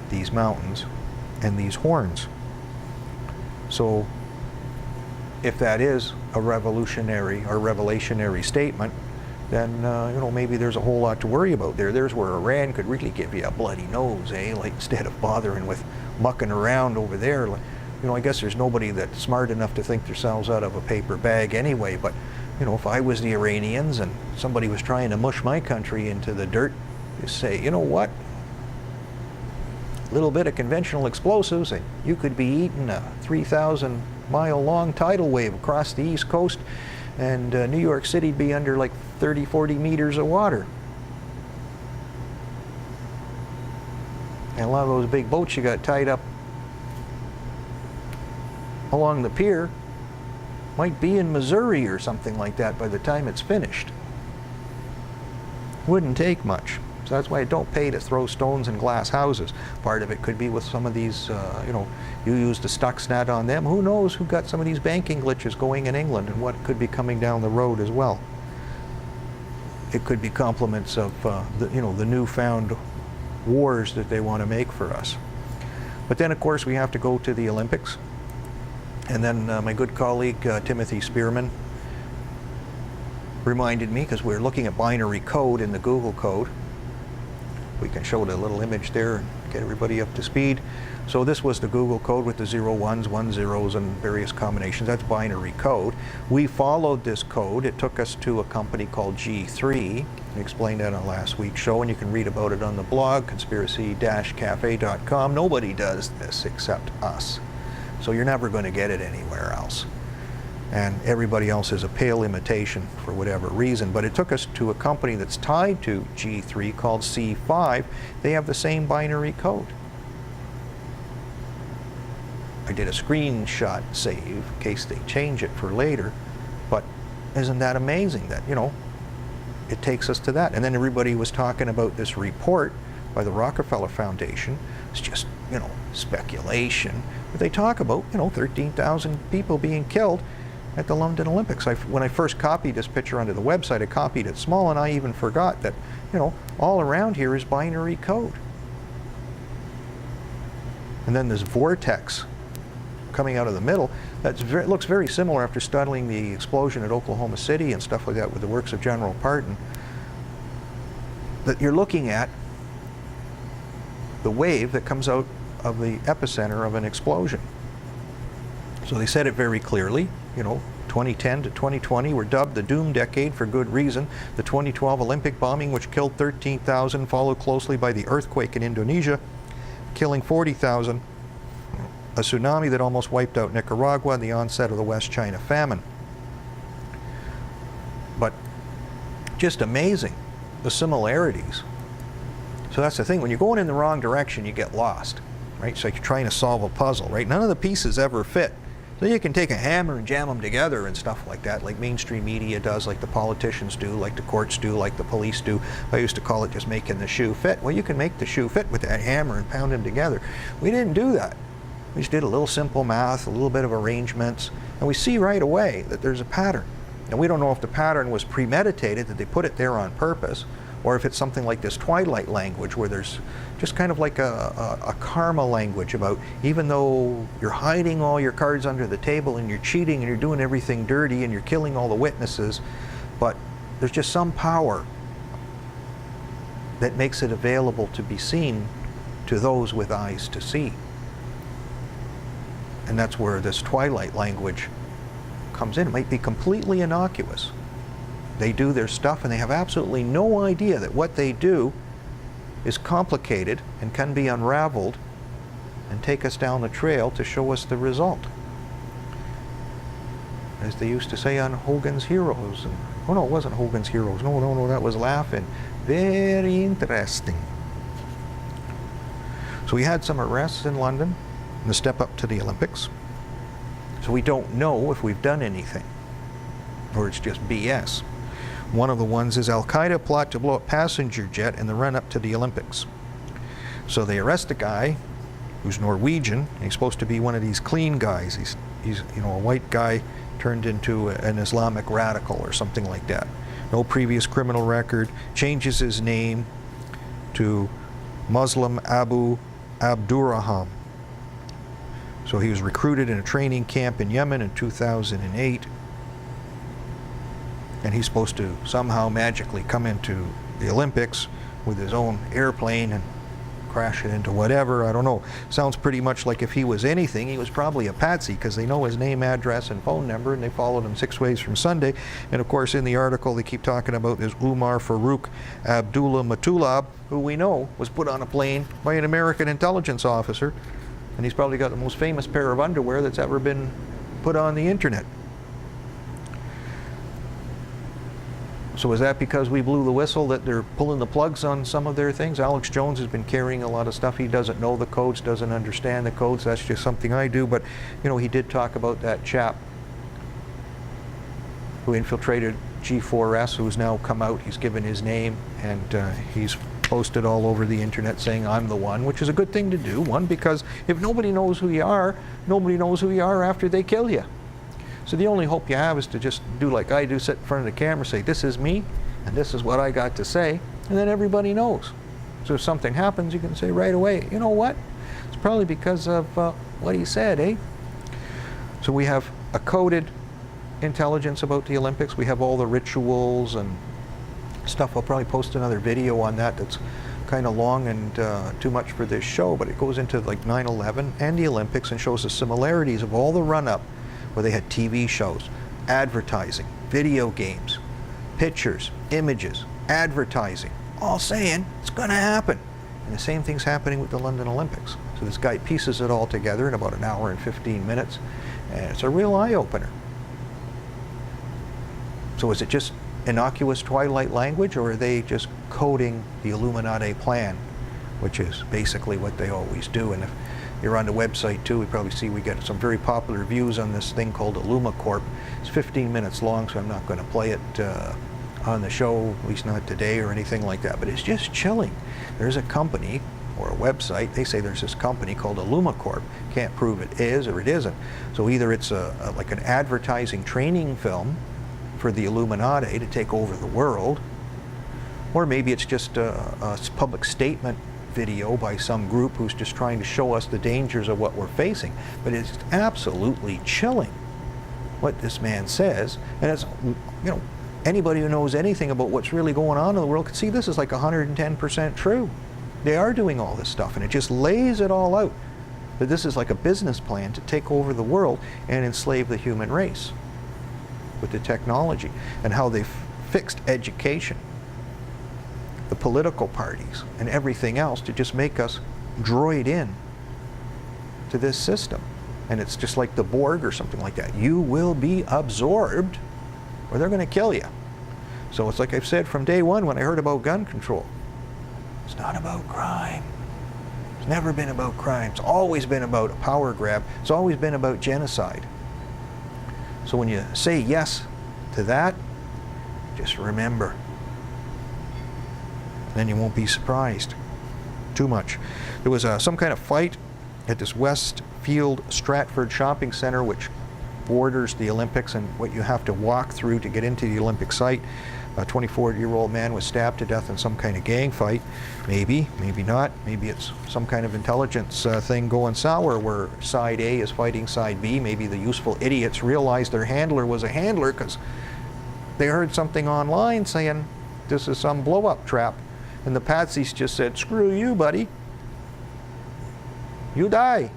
these mountains and these horns. So if that is a revolutionary or revelationary statement, then you know, maybe there's a whole lot to worry about there. There's where Iran could really give you a bloody nose, eh? Like, instead of bothering with mucking around over there. Like, you know, I guess there's nobody that's smart enough to think themselves out of a paper bag anyway, but you know, if I was the Iranians and somebody was trying to mush my country into the dirt, you say, you know what? A little bit of conventional explosives and you could be eating a 3,000-mile long tidal wave across the East Coast, and New York City'd be under like 30, 40 meters of water. And a lot of those big boats you got tied up along the pier might be in Missouri or something like that by the time it's finished. Wouldn't take much. So that's why I don't pay to throw stones in glass houses. Part of it could be with some of these, you know, you use the Stuxnet on them. Who knows who got some of these banking glitches going in England and what could be coming down the road as well. It could be compliments of, you know, the newfound wars that they want to make for us. But then, of course, we have to go to the Olympics. And then my good colleague, Timothy Spearman, reminded me, because we're looking at binary code in the Google code. We can show the little image there and get everybody up to speed. So this was the Google code with the 0 1s, 1 zeros, and various combinations. That's binary code. We followed this code. It took us to a company called G3. I explained that on last week's show, and you can read about it on the blog, conspiracy-cafe.com. Nobody does this except us. So you're never going to get it anywhere else. And everybody else is a pale imitation for whatever reason. But it took us to a company that's tied to G3 called C5. They have the same binary code. I did a screenshot save in case they change it for later. But isn't that amazing that, you know, it takes us to that? And then everybody was talking about this report by the Rockefeller Foundation. It's just, you know, speculation. But they talk about, you know, 13,000 people being killed at the London Olympics. When I first copied this picture onto the website, I copied it small, and I even forgot that, you know, all around here is binary code. And then this vortex coming out of the middle, it looks very similar after studying the explosion at Oklahoma City and stuff like that with the works of General Parton, that you're looking at the wave that comes out of the epicenter of an explosion. So they said it very clearly. You know, 2010 to 2020 were dubbed the doom decade for good reason. The 2012 Olympic bombing, which killed 13,000, followed closely by the earthquake in Indonesia, killing 40,000, a tsunami that almost wiped out Nicaragua, and the onset of the West China famine. But just amazing, the similarities. So that's the thing, when you're going in the wrong direction, you get lost, right? It's like you're trying to solve a puzzle, right? None of the pieces ever fit. So you can take a hammer and jam them together and stuff like that, like mainstream media does, like the politicians do, like the courts do, like the police do. I used to call it just making the shoe fit. Well, you can make the shoe fit with that hammer and pound them together. We didn't do that. We just did a little simple math, a little bit of arrangements, and we see right away that there's a pattern. And we don't know if the pattern was premeditated, that they put it there on purpose, or if it's something like this twilight language where there's just kind of like a karma language about, even though you're hiding all your cards under the table and you're cheating and you're doing everything dirty and you're killing all the witnesses, but there's just some power that makes it available to be seen to those with eyes to see. And that's where this twilight language comes in. It might be completely innocuous. They do their stuff and they have absolutely no idea that what they do is complicated and can be unraveled and take us down the trail to show us the result. As they used to say on Hogan's Heroes. And, oh no, it wasn't Hogan's Heroes. No, that was Laughing. Very interesting. So we had some arrests in London in the step up to the Olympics. So we don't know if we've done anything. or it's just BS. One of the ones is Al-Qaeda plot to blow up passenger jet in the run-up to the Olympics. So they arrest a guy who's Norwegian. He's supposed to be one of these clean guys. He's a white guy turned into an Islamic radical or something like that. No previous criminal record. Changes his name to Muslim Abu Abdurrahman. So he was recruited in a training camp in Yemen in 2008. And he's supposed to somehow magically come into the Olympics with his own airplane and crash it into whatever, I don't know. Sounds pretty much like if he was anything, he was probably a patsy, because they know his name, address, and phone number, and they followed him 6 ways from Sunday. And of course, in the article, they keep talking about this Umar Farouk Abdullah Matulab, who we know was put on a plane by an American intelligence officer, and he's probably got the most famous pair of underwear that's ever been put on the internet. So is that because we blew the whistle that they're pulling the plugs on some of their things? Alex Jones has been carrying a lot of stuff. He doesn't know the codes, doesn't understand the codes. That's just something I do. But, he did talk about that chap who infiltrated G4S, who's now come out. He's given his name, and he's posted all over the internet saying, I'm the one, which is a good thing to do. One, because if nobody knows who you are, nobody knows who you are after they kill you. So the only hope you have is to just do like I do, sit in front of the camera, say, this is me, and this is what I got to say, and then everybody knows. So if something happens, you can say right away, you know what? It's probably because of what he said, eh? So we have a coded intelligence about the Olympics. We have all the rituals and stuff. I'll probably post another video on that that's kind of long and too much for this show, but it goes into like 9/11 and the Olympics and shows the similarities of all the run-up, where they had TV shows, advertising, video games, pictures, images, advertising, all saying it's going to happen. And the same thing's happening with the London Olympics. So this guy pieces it all together in about an hour and 15 minutes, and it's a real eye-opener. So is it just innocuous Twilight language, or are they just coding the Illuminati plan, which is basically what they always do? And if you're on the website too, we probably see we get some very popular views on this thing called IllumaCorp. It's 15 minutes long, so I'm not going to play it on the show, at least not today or anything like that, but it's just chilling. There's a company or a website, they say there's this company called IllumaCorp. Can't prove it is or it isn't. So either it's like an advertising training film for the Illuminati to take over the world, or maybe it's just a public statement video by some group who's just trying to show us the dangers of what we're facing. But it's absolutely chilling what this man says, and it's, anybody who knows anything about what's really going on in the world can see this is like 110% true. They are doing all this stuff, and it just lays it all out. But this is like a business plan to take over the world and enslave the human race with the technology, and how they've fixed education, the political parties, and everything else to just make us droid in to this system. And it's just like the Borg or something like that. You will be absorbed or they're going to kill you. So it's like I've said from day one when I heard about gun control. It's not about crime. It's never been about crime. It's always been about a power grab. It's always been about genocide. So when you say yes to that, just remember. Then you won't be surprised too much. There was some kind of fight at this Westfield Stratford shopping center, which borders the Olympics and what you have to walk through to get into the Olympic site. A 24-year-old man was stabbed to death in some kind of gang fight. Maybe, maybe not. Maybe it's some kind of intelligence thing going sour where side A is fighting side B. Maybe the useful idiots realized their handler was a handler because they heard something online saying this is some blow-up trap. And the patsies just said, screw you, buddy. You die.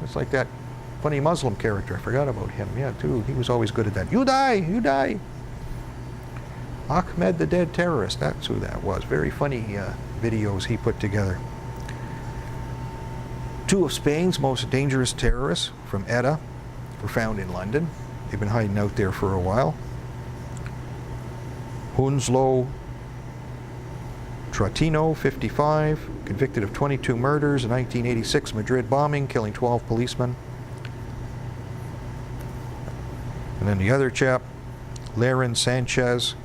It's like that funny Muslim character. I forgot about him. Yeah, too. He was always good at that. You die, you die. Ahmed the Dead Terrorist. That's who that was. Very funny videos he put together. 2 of Spain's most dangerous terrorists from ETA were found in London. They've been hiding out there for a while. Hunslo Trotino, 55, convicted of 22 murders, a 1986 Madrid bombing, killing 12 policemen. And then the other chap, Laren Sanchez,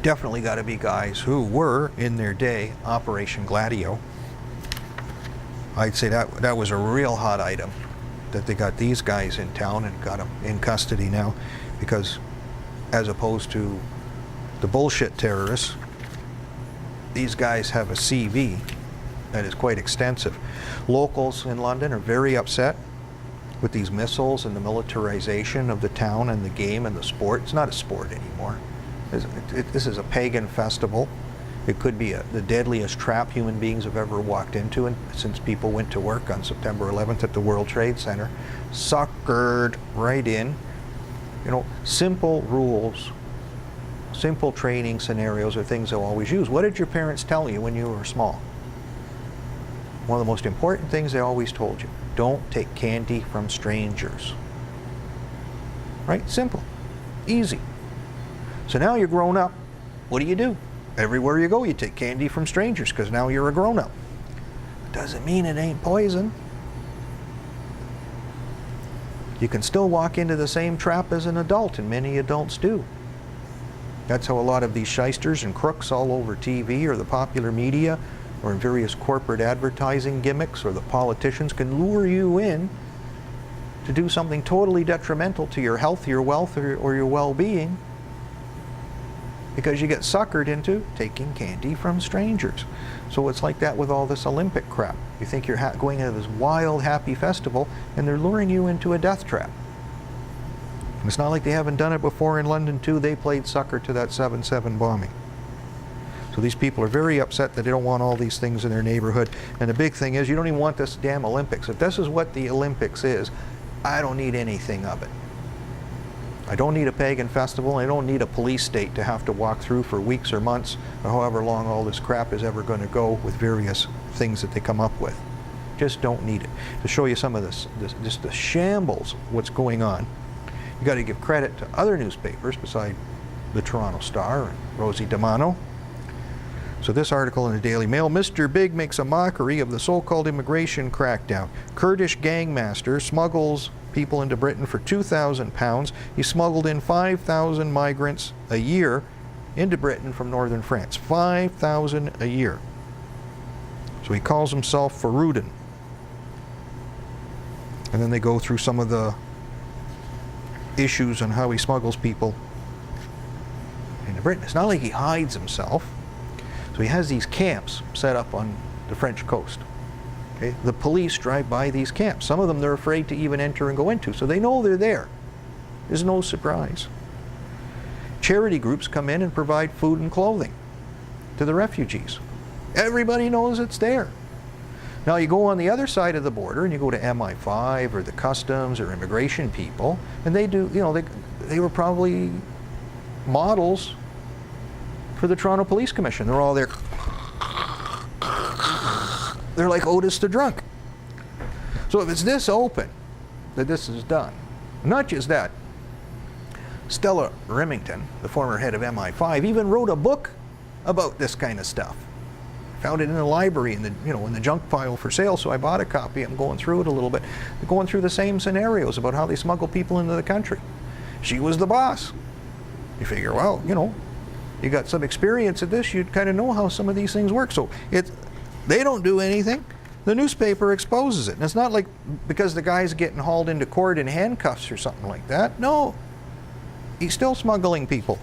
definitely got to be guys who were, in their day, Operation Gladio. I'd say that was a real hot item, that they got these guys in town and got them in custody now, because as opposed to the bullshit terrorists, these guys have a CV that is quite extensive. Locals in London are very upset with these missiles and the militarization of the town and the game and the sport. It's not a sport anymore. This is a pagan festival. It could be the deadliest trap human beings have ever walked into, and since people went to work on September 11th at the World Trade Center, suckered right in. You know, simple rules, simple training scenarios are things they'll always use. What did your parents tell you when you were small? One of the most important things they always told you: don't take candy from strangers. Right? Simple. Easy. So now you're grown up. What do? Everywhere you go, you take candy from strangers because now you're a grown up. Doesn't mean it ain't poison. You can still walk into the same trap as an adult, and many adults do. That's how a lot of these shysters and crooks all over TV or the popular media or in various corporate advertising gimmicks, or the politicians can lure you in to do something totally detrimental to your health, your wealth, or your well-being, because you get suckered into taking candy from strangers. So it's like that with all this Olympic crap. You think you're going into this wild, happy festival, and they're luring you into a death trap. And it's not like they haven't done it before in London too. They played sucker to that 7/7 bombing. So these people are very upset that they don't want all these things in their neighborhood. And the big thing is, you don't even want this damn Olympics. If this is what the Olympics is, I don't need anything of it. I don't need a pagan festival. I don't need a police state to have to walk through for weeks or months, or however long all this crap is ever going to go with various things that they come up with. Just don't need it. To show you some of this just the shambles, what's going on, you got to give credit to other newspapers beside the Toronto Star and Rosie DiMano. So this article in the Daily Mail: Mr. Big makes a mockery of the so-called immigration crackdown. Kurdish gangmaster smuggles people into Britain for £2,000. He smuggled in 5,000 migrants a year into Britain from northern France. 5,000 a year. So he calls himself Freund. And then they go through some of the issues on how he smuggles people into Britain. It's not like he hides himself. So he has these camps set up on the French coast. Okay? The police drive by these camps. Some of them they're afraid to even enter and go into, so they know they're there. There's no surprise. Charity groups come in and provide food and clothing to the refugees. Everybody knows it's there. Now you go on the other side of the border and you go to MI5 or the customs or immigration people, and they do, you know, they were probably models for the Toronto Police Commission. They're all there. They're like Otis the drunk. So if it's this open that this is done, not just that, Stella Remington, the former head of MI5, even wrote a book about this kind of stuff. Found it in the library in the junk pile for sale, so I bought a copy. I'm going through it a little bit. They're going through the same scenarios about how they smuggle people into the country. She was the boss. You figure, well, you got some experience at this, you'd kind of know how some of these things work. So they don't do anything. The newspaper exposes it. And it's not like because the guy's getting hauled into court in handcuffs or something like that. No, he's still smuggling people.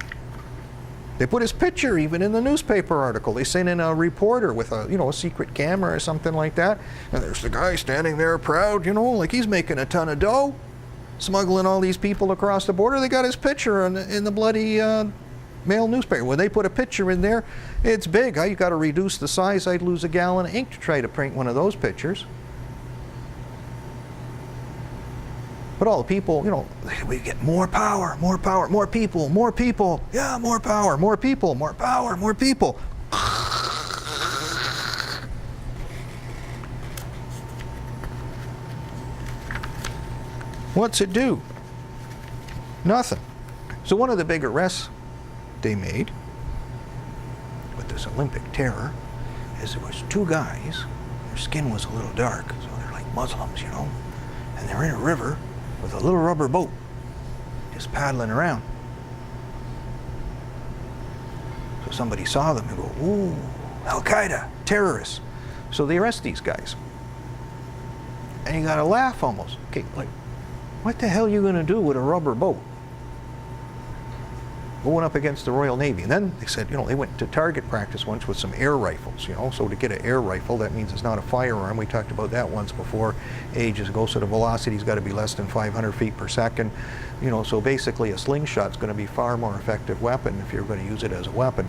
They put his picture even in the newspaper article. They sent in a reporter with a secret camera or something like that. And there's the guy standing there proud, like he's making a ton of dough, smuggling all these people across the border. They got his picture in the bloody Mail newspaper. When they put a picture in there, it's big. You got to reduce the size. I'd lose a gallon of ink to try to print one of those pictures. But all the people, we get more power, more people, more people. Yeah, more power, more people, more power, more people. What's it do? Nothing. So one of the big arrests they made with this Olympic terror is there was two guys, their skin was a little dark, so they're like Muslims, and they're in a river, with a little rubber boat just paddling around. So somebody saw them and go, ooh, Al-Qaeda, terrorists. So they arrest these guys. And you gotta laugh almost. Okay, like, what the hell are you gonna do with a rubber boat going up against the Royal Navy? And then they said, they went to target practice once with some air rifles, So to get an air rifle, that means it's not a firearm. We talked about that once before, ages ago. So the velocity's got to be less than 500 feet per second. So basically a slingshot's going to be far more effective weapon if you're going to use it as a weapon.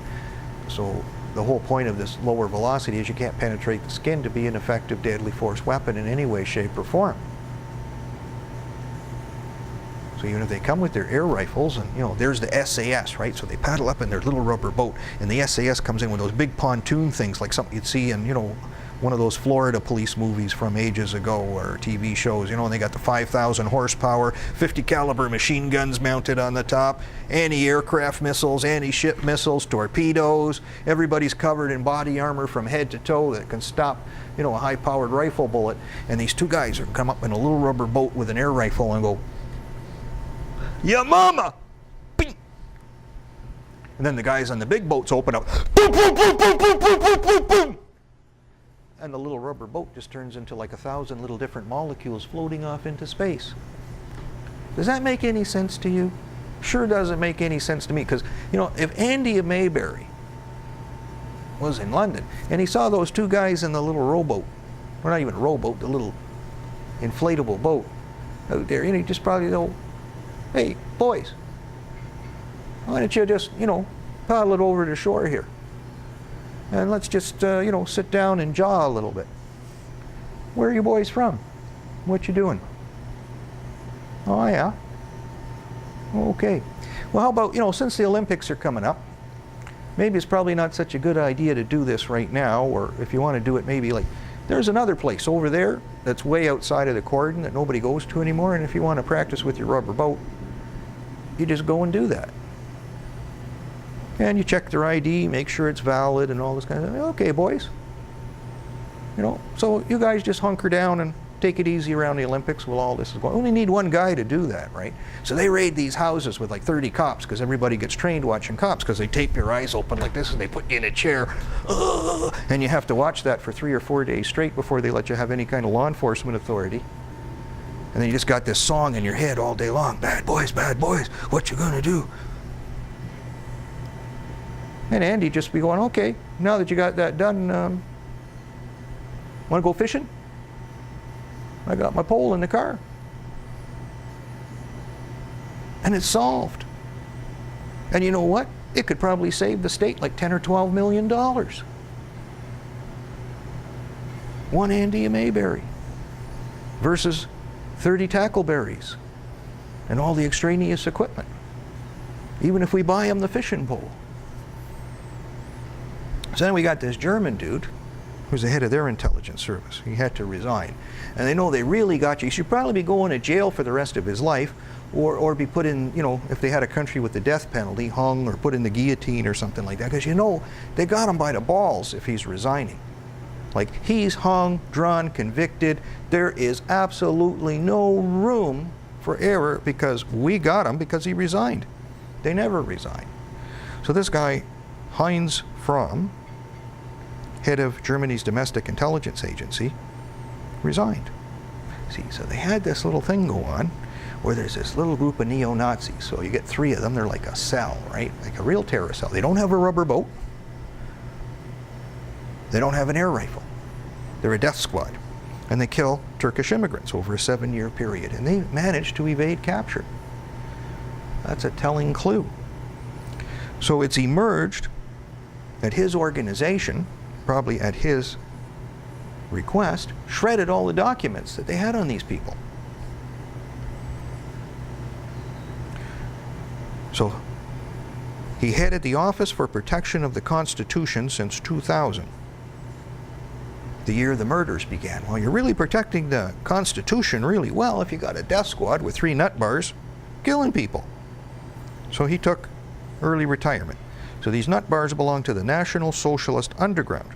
So the whole point of this lower velocity is you can't penetrate the skin to be an effective deadly force weapon in any way, shape, or form. So even if they come with their air rifles, and there's the SAS, right? So they paddle up in their little rubber boat, and the SAS comes in with those big pontoon things, like something you'd see in, one of those Florida police movies from ages ago, or TV shows, and they got the 5,000 horsepower, 50 caliber machine guns mounted on the top, anti-aircraft missiles, anti-ship missiles, torpedoes. Everybody's covered in body armor from head to toe that can stop, a high-powered rifle bullet. And these two guys are come up in a little rubber boat with an air rifle and go, "Ya mama!" Bing! And then the guys on the big boats open up, boom, boom, boom, boom, boom, boom, boom, boom, boom. And the little rubber boat just turns into like 1,000 little different molecules floating off into space. Does that make any sense to you? Sure doesn't make any sense to me, because, if Andy Mayberry was in London and he saw those two guys in the little rowboat, or not even a rowboat, the little inflatable boat out there, he just probably go, "Hey, boys, why don't you just, paddle it over to shore here? And let's just, sit down and jaw a little bit. Where are you boys from? What you doing?" "Oh, yeah. Okay. Well, how about, since the Olympics are coming up, maybe it's probably not such a good idea to do this right now, or if you want to do it, maybe like, there's another place over there that's way outside of the cordon that nobody goes to anymore, and if you want to practice with your rubber boat, you just go and do that. And you check their ID, make sure it's valid and all this kind of stuff. Okay, boys. So you guys just hunker down and take it easy around the Olympics while all this is going. Only need one guy to do that, right? So they raid these houses with like 30 cops, because everybody gets trained watching cops, because they tape your eyes open like this and they put you in a chair. And you have to watch that for 3 or 4 days straight before they let you have any kind of law enforcement authority. And then you just got this song in your head all day long. Bad boys, what you gonna do? And Andy just be going, "Okay, now that you got that done, want to go fishing? I got my pole in the car." And it's solved. And you know what? It could probably save the state like $10 or $12 million. One Andy Mayberry versus 30 tackleberries and all the extraneous equipment, even if we buy them the fishing pole. So then we got this German dude who's the head of their intelligence service. He had to resign. And they know they really got you. He should probably be going to jail for the rest of his life, or be put in, if they had a country with the death penalty, hung or put in the guillotine or something like that. Because they got him by the balls if he's resigning. Like, he's hung, drawn, convicted. There is absolutely no room for error, because we got him because he resigned. They never resign. So this guy, Heinz Freund, head of Germany's domestic intelligence agency, resigned. See, so they had this little thing go on where there's this little group of neo-Nazis. So you get 3 of them. They're like a cell, right? Like a real terrorist cell. They don't have a rubber boat. They don't have an air rifle. They're a death squad. And they kill Turkish immigrants over a 7-year period. And they managed to evade capture. That's a telling clue. So it's emerged that his organization, probably at his request, shredded all the documents that they had on these people. So he headed the Office for Protection of the Constitution since 2000, the year the murders began. Well, you're really protecting the Constitution really well if you got a death squad with 3 nut bars killing people. So he took early retirement. So these nut bars belong to the National Socialist Underground.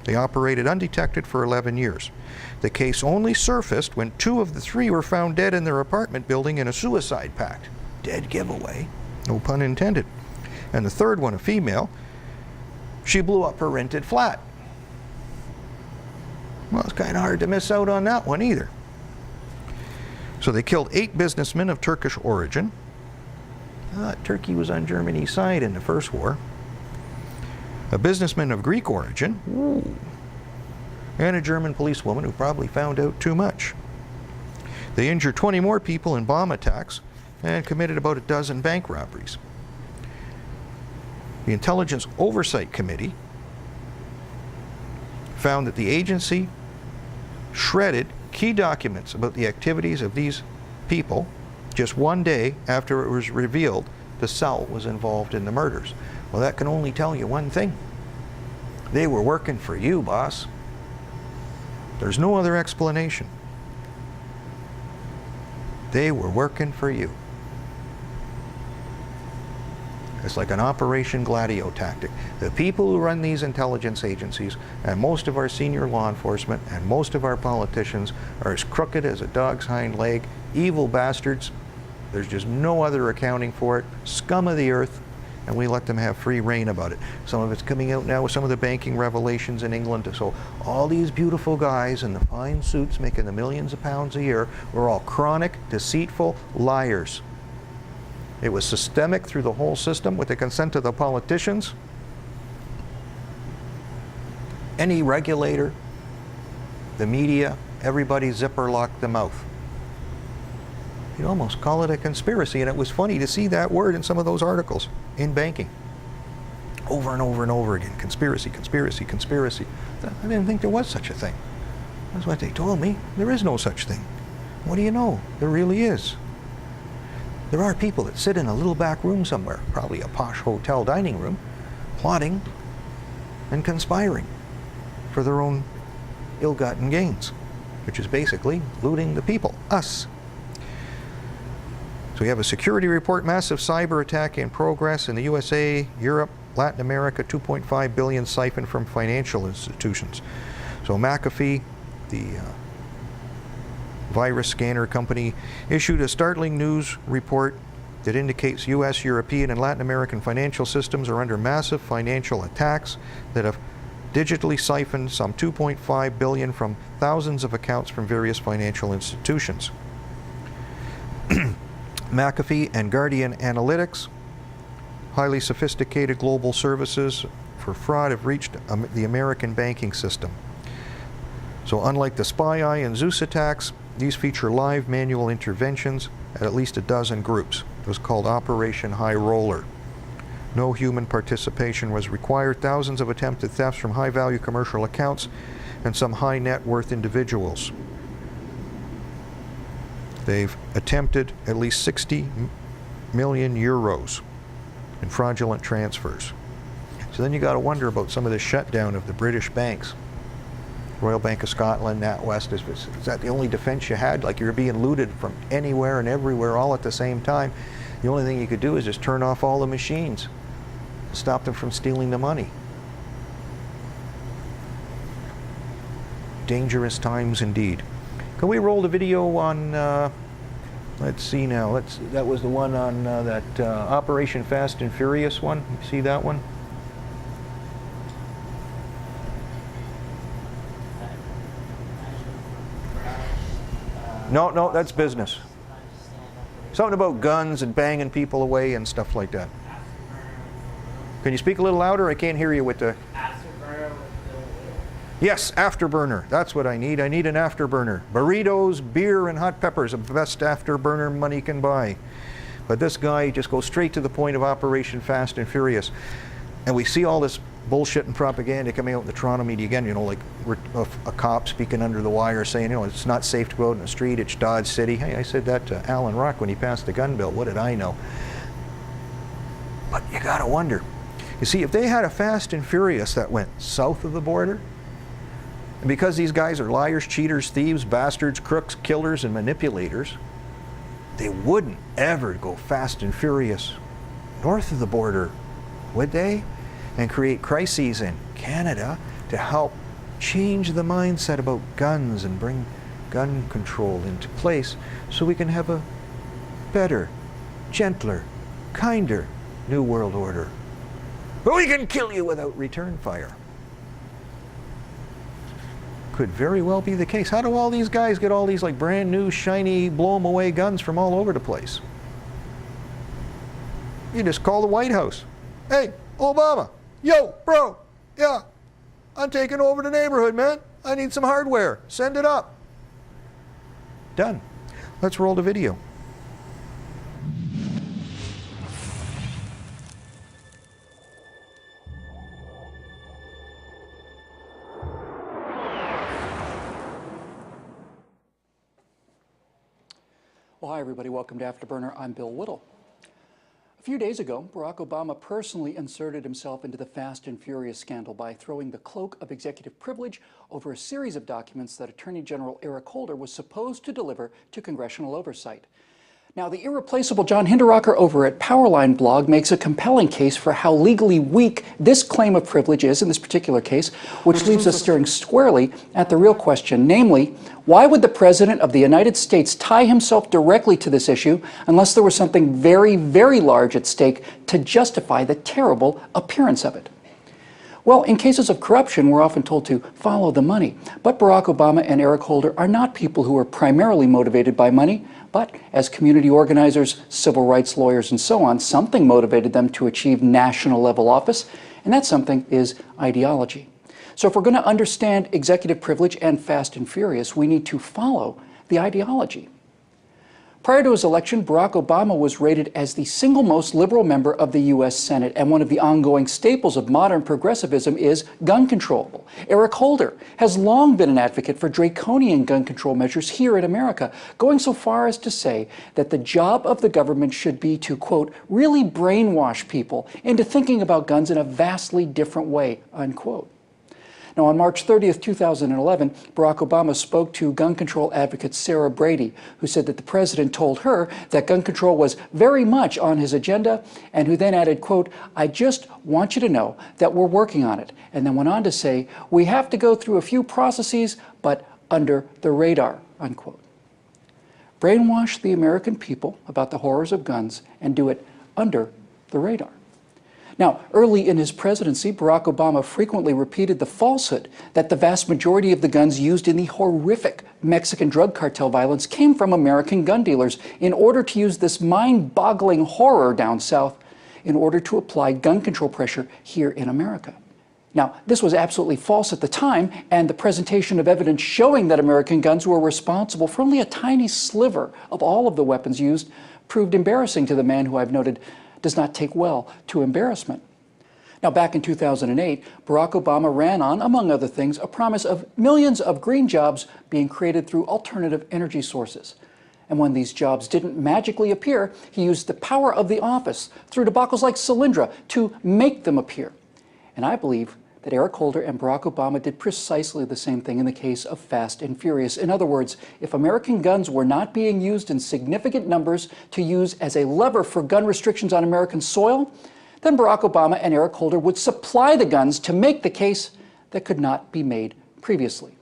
They operated undetected for 11 years. The case only surfaced when 2 of the 3 were found dead in their apartment building in a suicide pact. Dead giveaway, no pun intended. And the third one, a female, she blew up her rented flat. Well, it's kind of hard to miss out on that one either. So they killed 8 businessmen of Turkish origin. Turkey was on Germany's side in the First War. A businessman of Greek origin. Ooh. And a German policewoman who probably found out too much. They injured 20 more people in bomb attacks and committed about a dozen bank robberies. The Intelligence Oversight Committee found that the agency shredded key documents about the activities of these people just one day after it was revealed the cell was involved in the murders. Well, that can only tell you one thing. They were working for you, boss. There's no other explanation. They were working for you. It's like an Operation Gladio tactic. The people who run these intelligence agencies and most of our senior law enforcement and most of our politicians are as crooked as a dog's hind leg, evil bastards. There's just no other accounting for it. Scum of the earth, and we let them have free reign about it. Some of it's coming out now with some of the banking revelations in England. So all these beautiful guys in the fine suits making the millions of pounds a year were all chronic, deceitful liars. It was systemic through the whole system with the consent of the politicians. Any regulator, the media, everybody zipper locked the mouth. You'd almost call it a conspiracy, and it was funny to see that word in some of those articles in banking. Over and over and over again, conspiracy, conspiracy, conspiracy. I didn't think there was such a thing. That's what they told me. There is no such thing. What do you know? There really is. There are people that sit in a little back room somewhere, probably a posh hotel dining room, plotting and conspiring for their own ill-gotten gains, which is basically looting the people, us. So we have a security report, massive cyber attack in progress in the USA, Europe, Latin America, 2.5 billion siphoned from financial institutions. So McAfee, the virus scanner company, issued a startling news report that indicates US, European, and Latin American financial systems are under massive financial attacks that have digitally siphoned some 2.5 billion from thousands of accounts from various financial institutions. McAfee and Guardian Analytics, highly sophisticated global services for fraud, have reached the American banking system. So unlike the Spy Eye and Zeus attacks, these feature live manual interventions at least a dozen groups. It was called Operation High Roller. No human participation was required. Thousands of attempted thefts from high-value commercial accounts and some high net worth individuals. They've attempted at least 60 million euros in fraudulent transfers. So then you got to wonder about some of the shutdown of the British banks. Royal Bank of Scotland, NatWest, is that the only defense you had? Like you're being looted from anywhere and everywhere all at the same time. The only thing you could do is just turn off all the machines, stop them from stealing the money. Dangerous times indeed. Can we roll the video on, let's see now, that was the one on that Operation Fast and Furious one. You see that one? No, that's business. Something about guns and banging people away and stuff like that. Can you speak a little louder? I can't hear you with the... Yes, afterburner. That's what I need. I need an afterburner. Burritos, beer, and hot peppers are the best afterburner money can buy. But this guy just goes straight to the point of Operation Fast and Furious. And we see all this bullshit and propaganda coming out in the Toronto media again, you know, like a cop speaking under the wire saying, you know, it's not safe to go out in the street, it's Dodge City. Hey, I said that to Alan Rock when he passed the gun bill. What did I know? But you gotta wonder. You see, if they had a Fast and Furious that went south of the border, and because these guys are liars, cheaters, thieves, bastards, crooks, killers, and manipulators, they wouldn't ever go Fast and Furious north of the border, would they? And create crises in Canada to help change the mindset about guns and bring gun control into place so we can have a better, gentler, kinder New World Order. But we can kill you without return fire. Could very well be the case. How do all these guys get all these like brand new, shiny, blow 'em away guns from all over the place? You just call the White House. Hey, Obama, yo, bro, yeah, I'm taking over the neighborhood, man. I need some hardware. Send it up. Done. Let's roll the video. Well, hi everybody, welcome to Afterburner. I'm Bill Whittle. A few days ago, Barack Obama personally inserted himself into the Fast and Furious scandal by throwing the cloak of executive privilege over a series of documents that Attorney General Eric Holder was supposed to deliver to congressional oversight. Now, the irreplaceable John Hinderaker over at Powerline blog makes a compelling case for how legally weak this claim of privilege is in this particular case, which leaves us staring squarely at the real question, namely, why would the President of the United States tie himself directly to this issue unless there was something very, very large at stake to justify the terrible appearance of it? Well, in cases of corruption, we're often told to follow the money. But Barack Obama and Eric Holder are not people who are primarily motivated by money. But as community organizers, civil rights lawyers, and so on, something motivated them to achieve national level office, and that something is ideology. So if we're going to understand executive privilege and Fast and Furious, we need to follow the ideology. Prior to his election, Barack Obama was rated as the single most liberal member of the U.S. Senate, and one of the ongoing staples of modern progressivism is gun control. Eric Holder has long been an advocate for draconian gun control measures here in America, going so far as to say that the job of the government should be to, quote, really brainwash people into thinking about guns in a vastly different way, unquote. Now, on March 30th, 2011, Barack Obama spoke to gun control advocate Sarah Brady, who said that the president told her that gun control was very much on his agenda, and who then added, quote, I just want you to know that we're working on it, and then went on to say, we have to go through a few processes, but under the radar, unquote. Brainwash the American people about the horrors of guns and do it under the radar. Now, early in his presidency, Barack Obama frequently repeated the falsehood that the vast majority of the guns used in the horrific Mexican drug cartel violence came from American gun dealers in order to use this mind-boggling horror down south in order to apply gun control pressure here in America. Now, this was absolutely false at the time, and the presentation of evidence showing that American guns were responsible for only a tiny sliver of all of the weapons used proved embarrassing to the man who I've noted does not take well to embarrassment. Now, back in 2008, Barack Obama ran on, among other things, a promise of millions of green jobs being created through alternative energy sources. And when these jobs didn't magically appear, he used the power of the office through debacles like Solyndra to make them appear. And I believe that Eric Holder and Barack Obama did precisely the same thing in the case of Fast and Furious. In other words, if American guns were not being used in significant numbers to use as a lever for gun restrictions on American soil, then Barack Obama and Eric Holder would supply the guns to make the case that could not be made previously.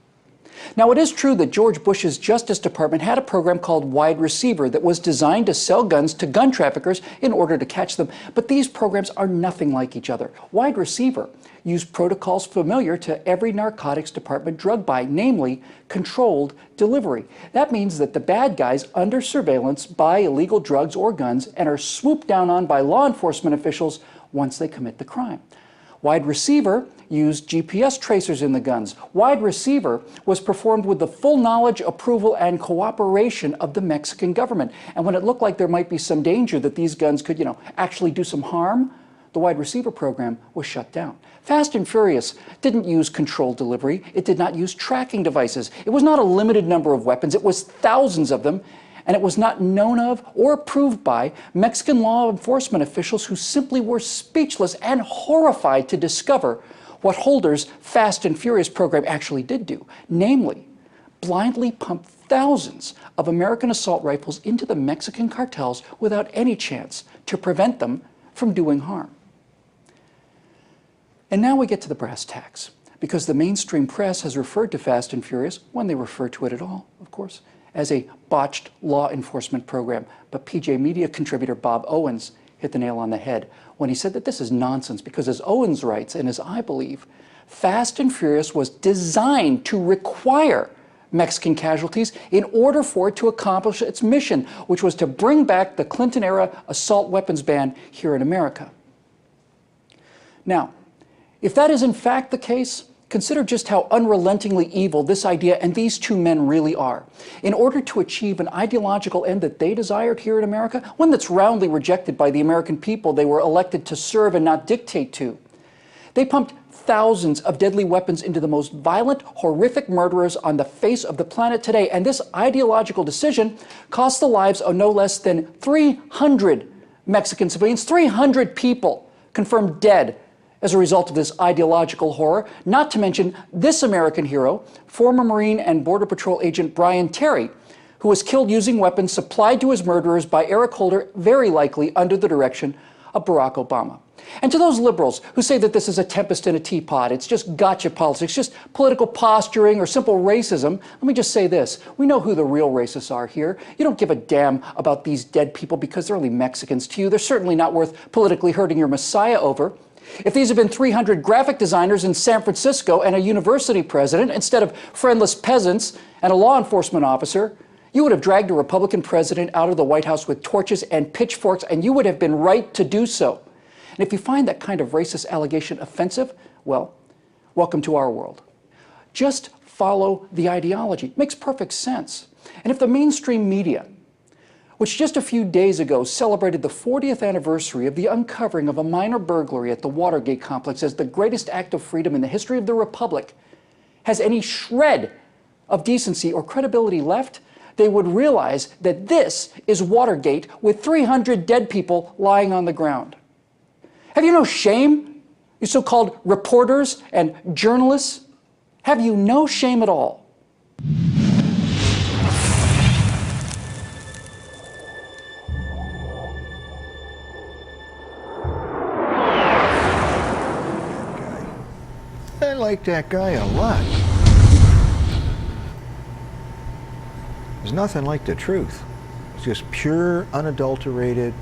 Now, it is true that George Bush's Justice Department had a program called Wide Receiver that was designed to sell guns to gun traffickers in order to catch them, but these programs are nothing like each other. Wide Receiver used protocols familiar to every narcotics department drug buy, namely controlled delivery. That means that the bad guys under surveillance buy illegal drugs or guns and are swooped down on by law enforcement officials once they commit the crime. Wide Receiver used GPS tracers in the guns. Wide Receiver was performed with the full knowledge, approval, and cooperation of the Mexican government. And when it looked like there might be some danger that these guns could, actually do some harm, the Wide Receiver program was shut down. Fast and Furious didn't use controlled delivery. It did not use tracking devices. It was not a limited number of weapons. It was thousands of them. And it was not known of or approved by Mexican law enforcement officials who simply were speechless and horrified to discover what Holder's Fast and Furious program actually did do, namely, blindly pump thousands of American assault rifles into the Mexican cartels without any chance to prevent them from doing harm. And now we get to the brass tacks. because the mainstream press has referred to Fast and Furious, when they refer to it at all, of course, as a botched law enforcement program. But PJ Media contributor Bob Owens hit the nail on the head when he said that this is nonsense because, as Owens writes, and as I believe, Fast and Furious was designed to require Mexican casualties in order for it to accomplish its mission, which was to bring back the Clinton-era assault weapons ban here in America. Now, if that is in fact the case, consider just how unrelentingly evil this idea and these two men really are. In order to achieve an ideological end that they desired here in America, one that's roundly rejected by the American people they were elected to serve and not dictate to, they pumped thousands of deadly weapons into the most violent, horrific murderers on the face of the planet today. And this ideological decision cost the lives of no less than 300 Mexican civilians, 300 people confirmed dead as a result of this ideological horror, not to mention this American hero, former Marine and Border Patrol agent Brian Terry, who was killed using weapons supplied to his murderers by Eric Holder, very likely under the direction of Barack Obama. And to those liberals who say that this is a tempest in a teapot, it's just gotcha politics, just political posturing or simple racism, let me just say this. We know who the real racists are here. You don't give a damn about these dead people because they're only Mexicans to you. They're certainly not worth politically hurting your Messiah over. If these had been 300 graphic designers in San Francisco and a university president instead of friendless peasants and a law enforcement officer, you would have dragged a Republican president out of the White House with torches and pitchforks, and you would have been right to do so. And if you find that kind of racist allegation offensive, well, welcome to our world. Just follow the ideology. It makes perfect sense. And if the mainstream media, which just a few days ago celebrated the 40th anniversary of the uncovering of a minor burglary at the Watergate complex as the greatest act of freedom in the history of the Republic, has any shred of decency or credibility left, they would realize that this is Watergate with 300 dead people lying on the ground. Have you no shame, you so-called reporters and journalists? Have you no shame at all? I like that guy a lot. There's nothing like the truth. It's just pure, unadulterated,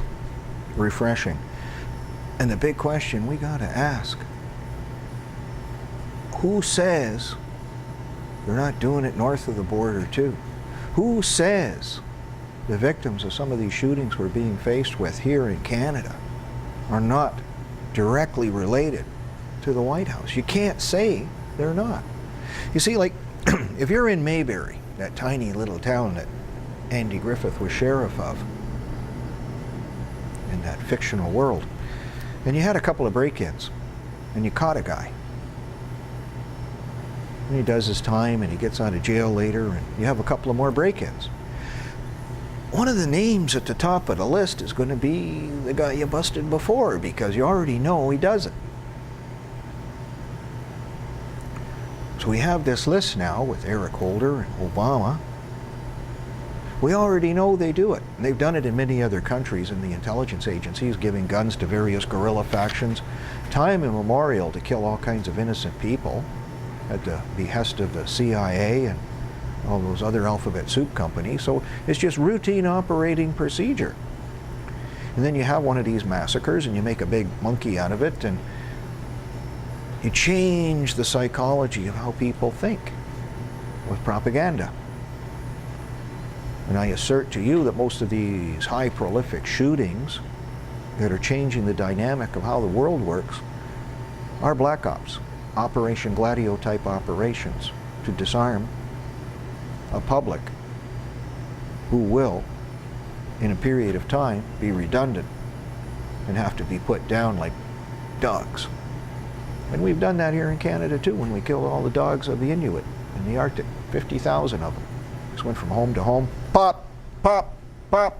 refreshing. And the big question we got to ask, who says they're not doing it north of the border too? Who says the victims of some of these shootings we're being faced with here in Canada are not directly related to the White House? You can't say they're not. You see, like, if you're in Mayberry, that tiny little town that Andy Griffith was sheriff of in that fictional world, and you had a couple of break-ins, and you caught a guy, and he does his time, and he gets out of jail later, and you have a couple of more break-ins. One of the names at the top of the list is going to be the guy you busted before, because you already know he does it. So we have this list now with Eric Holder and Obama. We already know they do it. And they've done it in many other countries, in the intelligence agencies, giving guns to various guerrilla factions, time immemorial, to kill all kinds of innocent people at the behest of the CIA and all those other alphabet soup companies. So it's just routine operating procedure. And then you have one of these massacres and you make a big monkey out of it, and you change the psychology of how people think with propaganda. And I assert to you that most of these high prolific shootings that are changing the dynamic of how the world works are black ops, Operation Gladio type operations to disarm a public who will, in a period of time, be redundant and have to be put down like dogs. And we've done that here in Canada too, when we killed all the dogs of the Inuit in the Arctic, 50,000 of them. Just went from home to home, pop, pop, pop.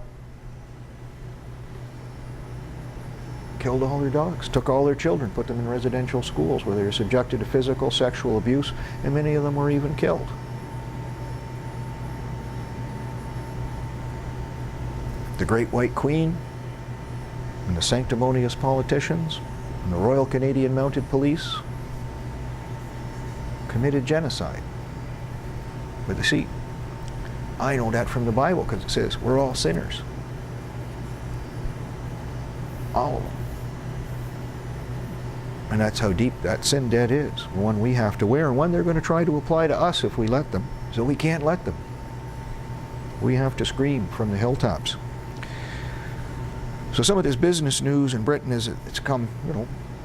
Killed all their dogs, took all their children, put them in residential schools where they were subjected to physical, sexual abuse, and many of them were even killed. The Great White Queen and the sanctimonious politicians and the Royal Canadian Mounted Police committed genocide. But you see, I know that from the Bible because it says we're all sinners. All of them. And that's how deep that sin debt is. One we have to wear, and one they're going to try to apply to us if we let them. So we can't let them. We have to scream from the hilltops. So some of this business news in Britain is it's come,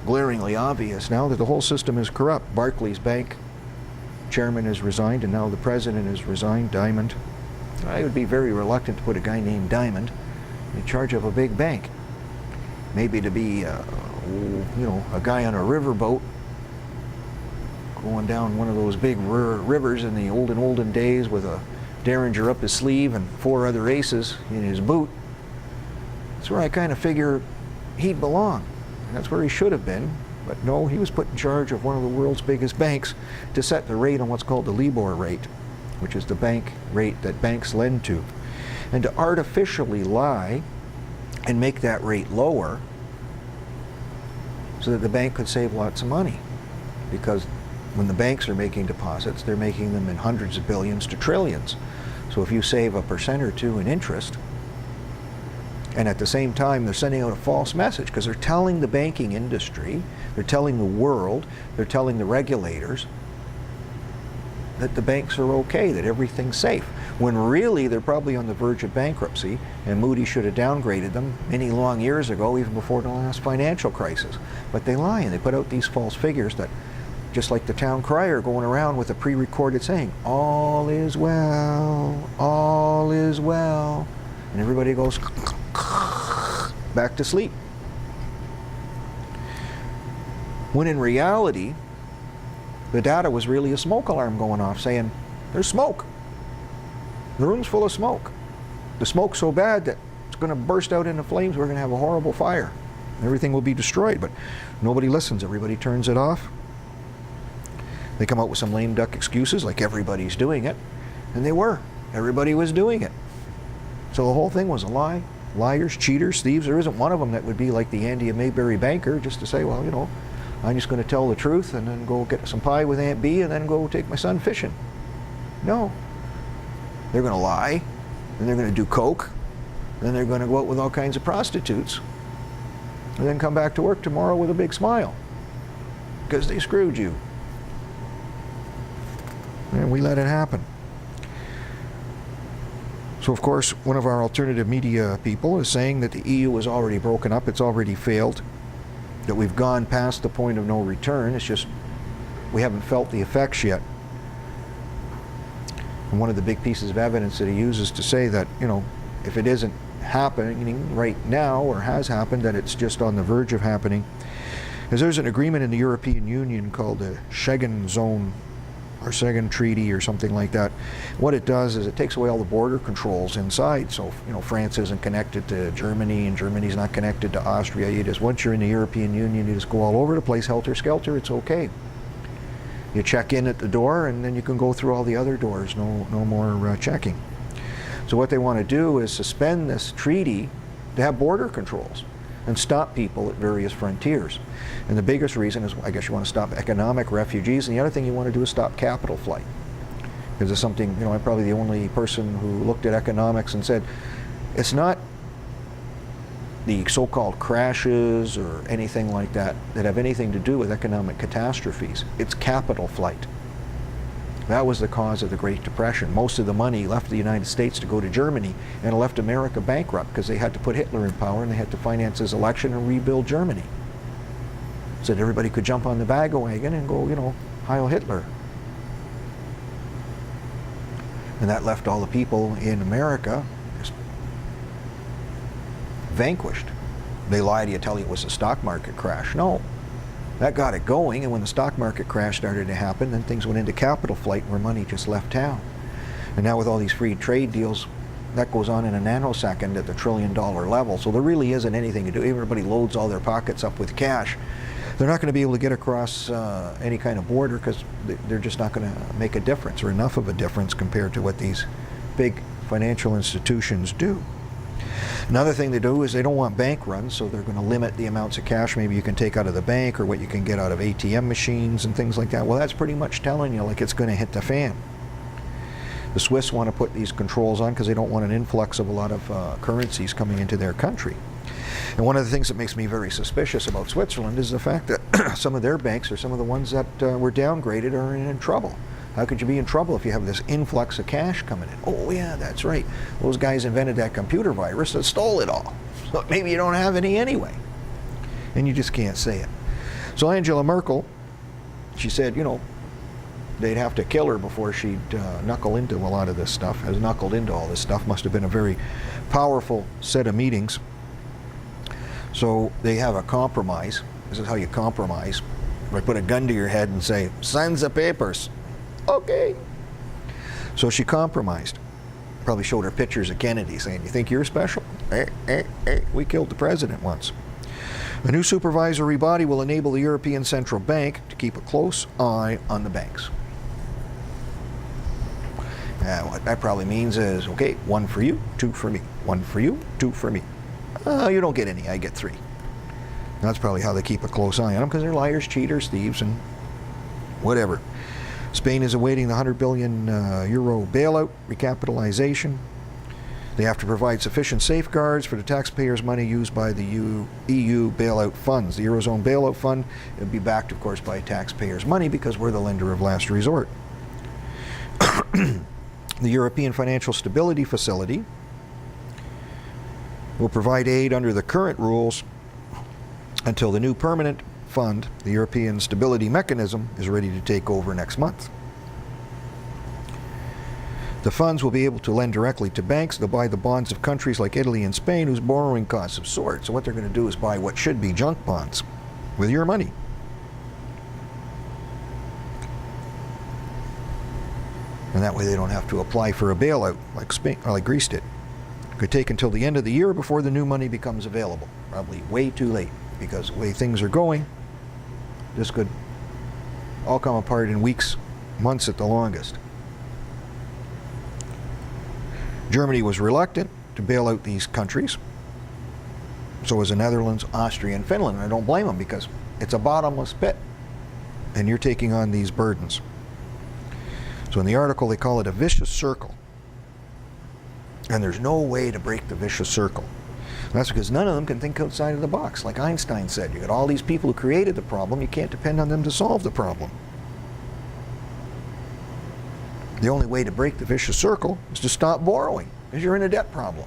glaringly obvious now that the whole system is corrupt. Barclays Bank chairman has resigned, and now the president has resigned, Diamond. I would be very reluctant to put a guy named Diamond in charge of a big bank. Maybe to be, a guy on a riverboat going down one of those big rivers in the olden days with a Derringer up his sleeve and 4 other aces in his boot. That's where I kind of figure he'd belong. That's where he should have been. But no, he was put in charge of one of the world's biggest banks to set the rate on what's called the LIBOR rate, which is the bank rate that banks lend to. And to artificially lie and make that rate lower so that the bank could save lots of money. Because when the banks are making deposits, they're making them in hundreds of billions to trillions. So if you save a % or 2 in interest, and at the same time they're sending out a false message because they're telling the banking industry, they're telling the world, they're telling the regulators that the banks are okay, that everything's safe, when really they're probably on the verge of bankruptcy, and Moody's should have downgraded them many long years ago, even before the last financial crisis. But they lie and they put out these false figures that, just like the town crier going around with a pre-recorded saying, all is well, and everybody goes back to sleep. When in reality, the data was really a smoke alarm going off saying, there's smoke. The room's full of smoke. The smoke's so bad that it's going to burst out into flames. We're going to have a horrible fire. Everything will be destroyed, but nobody listens. Everybody turns it off. They come out with some lame duck excuses like everybody's doing it, and they were. Everybody was doing it. So the whole thing was a lie. Liars, cheaters, thieves. There isn't one of them that would be like the Andy and Mayberry banker, just to say, well, I'm just going to tell the truth and then go get some pie with Aunt Bee and then go take my son fishing. No. They're going to lie, and they're going to do coke, then they're going to go out with all kinds of prostitutes, and then come back to work tomorrow with a big smile because they screwed you. And we let it happen. So of course, one of our alternative media people is saying that the EU is already broken up, it's already failed, that we've gone past the point of no return. It's just we haven't felt the effects yet. And one of the big pieces of evidence that he uses to say that, if it isn't happening right now or has happened, that it's just on the verge of happening, is there's an agreement in the European Union called the Schengen Zone or Schengen Treaty or something like that. What it does is it takes away all the border controls inside. So, France isn't connected to Germany and Germany's not connected to Austria. Once you're in the European Union, you just go all over the place, helter-skelter, it's okay. You check in at the door and then you can go through all the other doors, no more checking. So what they want to do is suspend this treaty to have border controls and stop people at various frontiers. And the biggest reason is, I guess, you want to stop economic refugees, and the other thing you want to do is stop capital flight. Because it's something, I'm probably the only person who looked at economics and said, it's not the so-called crashes or anything like that that have anything to do with economic catastrophes. It's capital flight. That was the cause of the Great Depression. Most of the money left the United States to go to Germany, and it left America bankrupt because they had to put Hitler in power and they had to finance his election and rebuild Germany. So that everybody could jump on the wagon and go, Heil Hitler. And that left all the people in America just vanquished. They lie to you, tell you it was a stock market crash. No. That got it going, and when the stock market crash started to happen, then things went into capital flight where money just left town. And now with all these free trade deals, that goes on in a nanosecond at the $1 trillion level. So there really isn't anything to do. Everybody loads all their pockets up with cash. They're not going to be able to get across any kind of border because they're just not going to make a difference or enough of a difference compared to what these big financial institutions do. Another thing they do is they don't want bank runs, so they're going to limit the amounts of cash maybe you can take out of the bank or what you can get out of ATM machines and things like that. Well, that's pretty much telling you like it's going to hit the fan. The Swiss want to put these controls on because they don't want an influx of a lot of currencies coming into their country. And one of the things that makes me very suspicious about Switzerland is the fact that some of their banks, or some of the ones that were downgraded, are in trouble. How could you be in trouble if you have this influx of cash coming in? Oh yeah, that's right. Those guys invented that computer virus that stole it all. So maybe you don't have any anyway. And you just can't say it. So Angela Merkel, she said, you know, they'd have to kill her before she'd knuckle into a lot of this stuff, has knuckled into all this stuff. Must have been a very powerful set of meetings. So they have a compromise. This is how you compromise. I put a gun to your head and say, sign the papers. Okay. So she compromised. Probably showed her pictures of Kennedy saying, you think you're special? We killed the president once. A new supervisory body will enable the European Central Bank to keep a close eye on the banks. What that probably means is, okay, 1 for you, 2 for me. 1 for you, 2 for me. You don't get any, I get 3. That's probably how they keep a close eye on them, because they're liars, cheaters, thieves, and whatever. Spain is awaiting the 100 billion euro bailout recapitalization. They have to provide sufficient safeguards for the taxpayers' money used by the EU bailout funds. The Eurozone bailout fund will be backed, of course, by taxpayers' money because we're the lender of last resort. The European Financial Stability Facility will provide aid under the current rules until the new permanent fund, the European Stability Mechanism, is ready to take over next month. The funds will be able to lend directly to banks. They'll buy the bonds of countries like Italy and Spain whose borrowing costs have soared. So what they're going to do is buy what should be junk bonds with your money. And that way they don't have to apply for a bailout like Spain or like Greece did. It could take until the end of the year before the new money becomes available. Probably way too late, because the way things are going, this could all come apart in weeks, months at the longest. Germany was reluctant to bail out these countries. So was the Netherlands, Austria, and Finland. And I don't blame them, because it's a bottomless pit, and you're taking on these burdens. So in the article, they call it a vicious circle. And there's no way to break the vicious circle. And that's because none of them can think outside of the box. Like Einstein said, you got all these people who created the problem, you can't depend on them to solve the problem. The only way to break the vicious circle is to stop borrowing, because you're in a debt problem.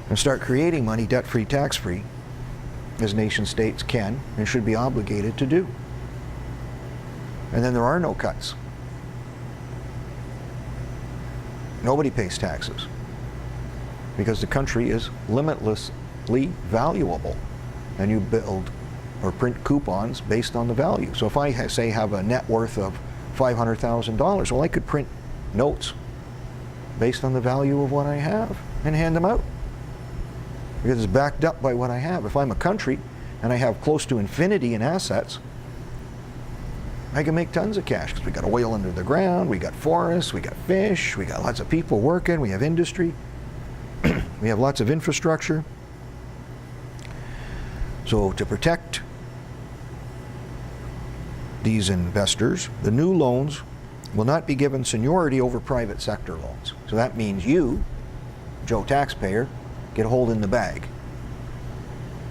And start creating money debt-free, tax-free, as nation states can and should be obligated to do. And then there are no cuts. Nobody pays taxes, because the country is limitlessly valuable, and you build or print coupons based on the value. So if I say have a net worth of $500,000, well, I could print notes based on the value of what I have and hand them out, because it's backed up by what I have. If I'm a country and I have close to infinity in assets, I can make tons of cash, because we got oil under the ground, we got forests, we got fish, we got lots of people working, we have industry, we have lots of infrastructure. So to protect these investors, the new loans will not be given seniority over private sector loans. So that means you, Joe taxpayer, get a hold in the bag,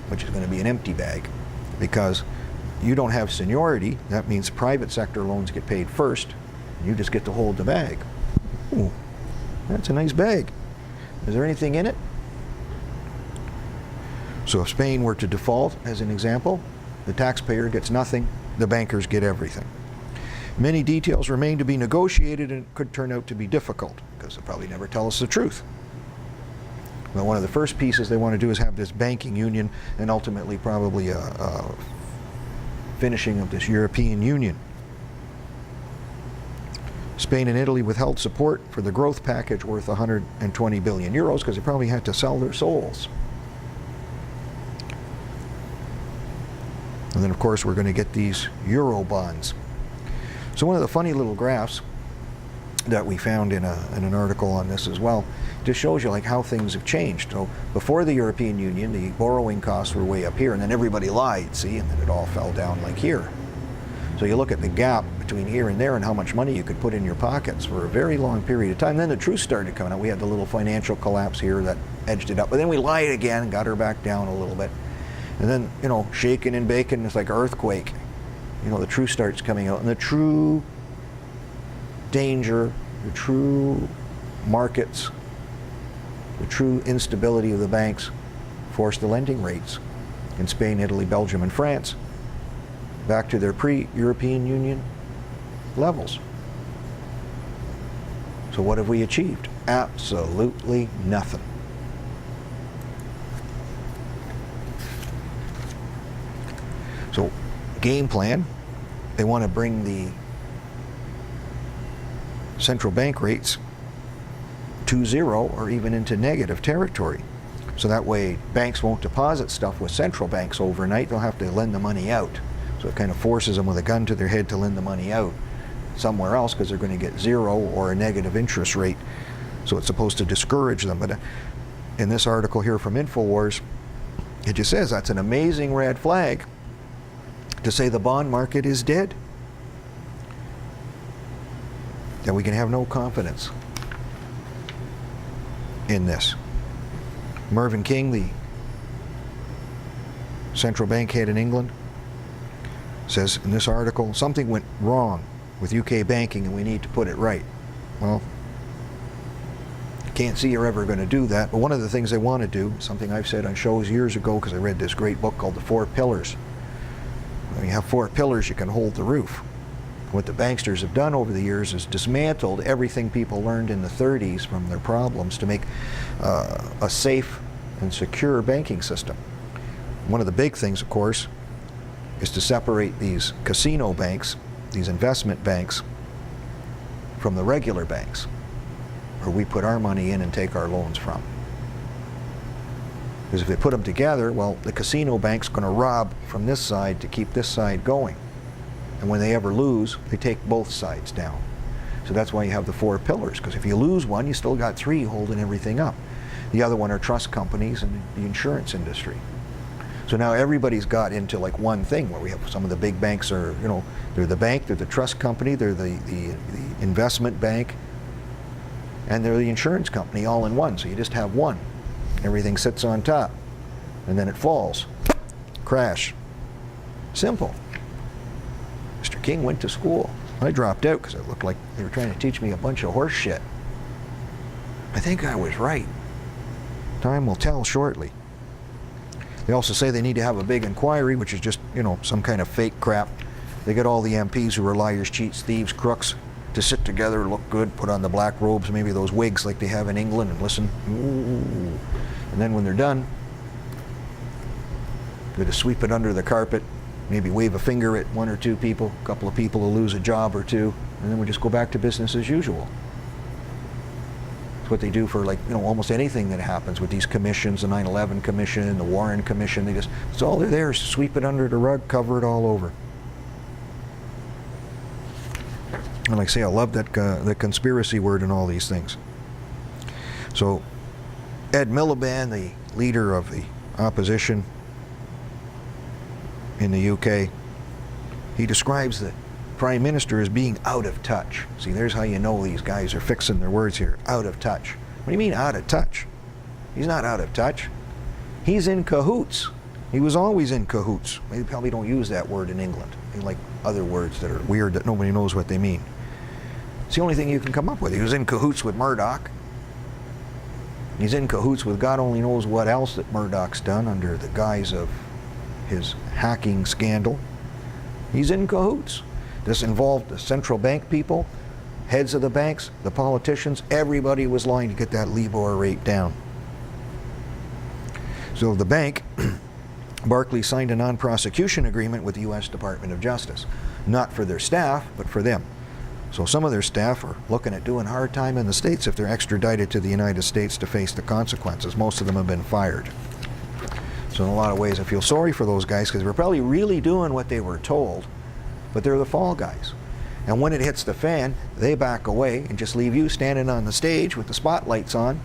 which is going to be an empty bag, because you don't have seniority. That means private sector loans get paid first, and you just get to hold the bag. Ooh, that's a nice bag. Is there anything in it? So if Spain were to default, as an example, the taxpayer gets nothing, the bankers get everything. Many details remain to be negotiated, and it could turn out to be difficult, because they'll probably never tell us the truth. Well, one of the first pieces they want to do is have this banking union, and ultimately probably a finishing of this European Union. Spain and Italy withheld support for the growth package worth 120 billion euros, because they probably had to sell their souls. And then, of course, we're going to get these euro bonds. So one of the funny little graphs that we found in an article on this as well. Just shows you like how things have changed. So before the European Union, the borrowing costs were way up here, and then everybody lied, see, and then it all fell down like here. So you look at the gap between here and there and how much money you could put in your pockets for a very long period of time. Then the truth started coming out. We had the little financial collapse here that edged it up, but then we lied again and got her back down a little bit. And then, you know, shaking and baking, it's like an earthquake. You know, the truth starts coming out, and the true danger, the true markets, the true instability of the banks forced the lending rates in Spain, Italy, Belgium, and France back to their pre-European Union levels. So what have we achieved? Absolutely nothing. So, game plan, they want to bring the central bank rates to zero or even into negative territory. So that way banks won't deposit stuff with central banks overnight, they'll have to lend the money out. So it kind of forces them with a gun to their head to lend the money out somewhere else because they're going to get zero or a negative interest rate. So it's supposed to discourage them. But in this article here from InfoWars, it just says that's an amazing red flag to say the bond market is dead. That we can have no confidence in this. Mervyn King, the central bank head in England, says in this article, something went wrong with UK banking and we need to put it right. Well, I can't see you're ever going to do that, but one of the things they want to do, something I've said on shows years ago because I read this great book called The Four Pillars. When you have four pillars, you can hold the roof. What the banksters have done over the years is dismantled everything people learned in the 30s from their problems to make a safe and secure banking system. One of the big things, of course, is to separate these casino banks, these investment banks, from the regular banks, where we put our money in and take our loans from. Because if they put them together, well, the casino bank's going to rob from this side to keep this side going. And when they ever lose, they take both sides down. So that's why you have the four pillars, because if you lose one, you still got three holding everything up. The other one are trust companies and the insurance industry. So now everybody's got into like one thing where we have some of the big banks are, you know, they're the bank, they're the trust company, they're the investment bank, and they're the insurance company all in one. So you just have one. Everything sits on top, and then it falls. Crash. Simple. Mr. King went to school. I dropped out because it looked like they were trying to teach me a bunch of horse shit. I think I was right. Time will tell shortly. They also say they need to have a big inquiry, which is just, you know, some kind of fake crap. They get all the MPs who are liars, cheats, thieves, crooks to sit together, look good, put on the black robes, maybe those wigs like they have in England, and listen. Ooh. And then when they're done, go to sweep it under the carpet, maybe wave a finger at one or two people, a couple of people will lose a job or two, and then we just go back to business as usual. It's what they do for, like, you know, almost anything that happens with these commissions, the 9/11 Commission, the Warren Commission. They just, it's all they're there is to sweep it under the rug, cover it all over. And like I say, I love that the conspiracy word and all these things. So Ed Miliband, the leader of the opposition in the UK, he describes the Prime Minister as being out of touch. See, there's how you know these guys are fixing their words here. Out of touch. What do you mean out of touch? He's not out of touch. He's in cahoots. He was always in cahoots. They probably don't use that word in England. They like other words that are weird that nobody knows what they mean. It's the only thing you can come up with. He was in cahoots with Murdoch. He's in cahoots with God only knows what else that Murdoch's done under the guise of his hacking scandal. He's in cahoots. This involved the central bank people, heads of the banks, the politicians. Everybody was lying to get that LIBOR rate down. So the bank, Barclays, signed a non-prosecution agreement with the U.S. Department of Justice. Not for their staff, but for them. So some of their staff are looking at doing hard time in the States if they're extradited to the United States to face the consequences. Most of them have been fired. So in a lot of ways I feel sorry for those guys because they were probably really doing what they were told, but they're the fall guys. And when it hits the fan, they back away and just leave you standing on the stage with the spotlights on.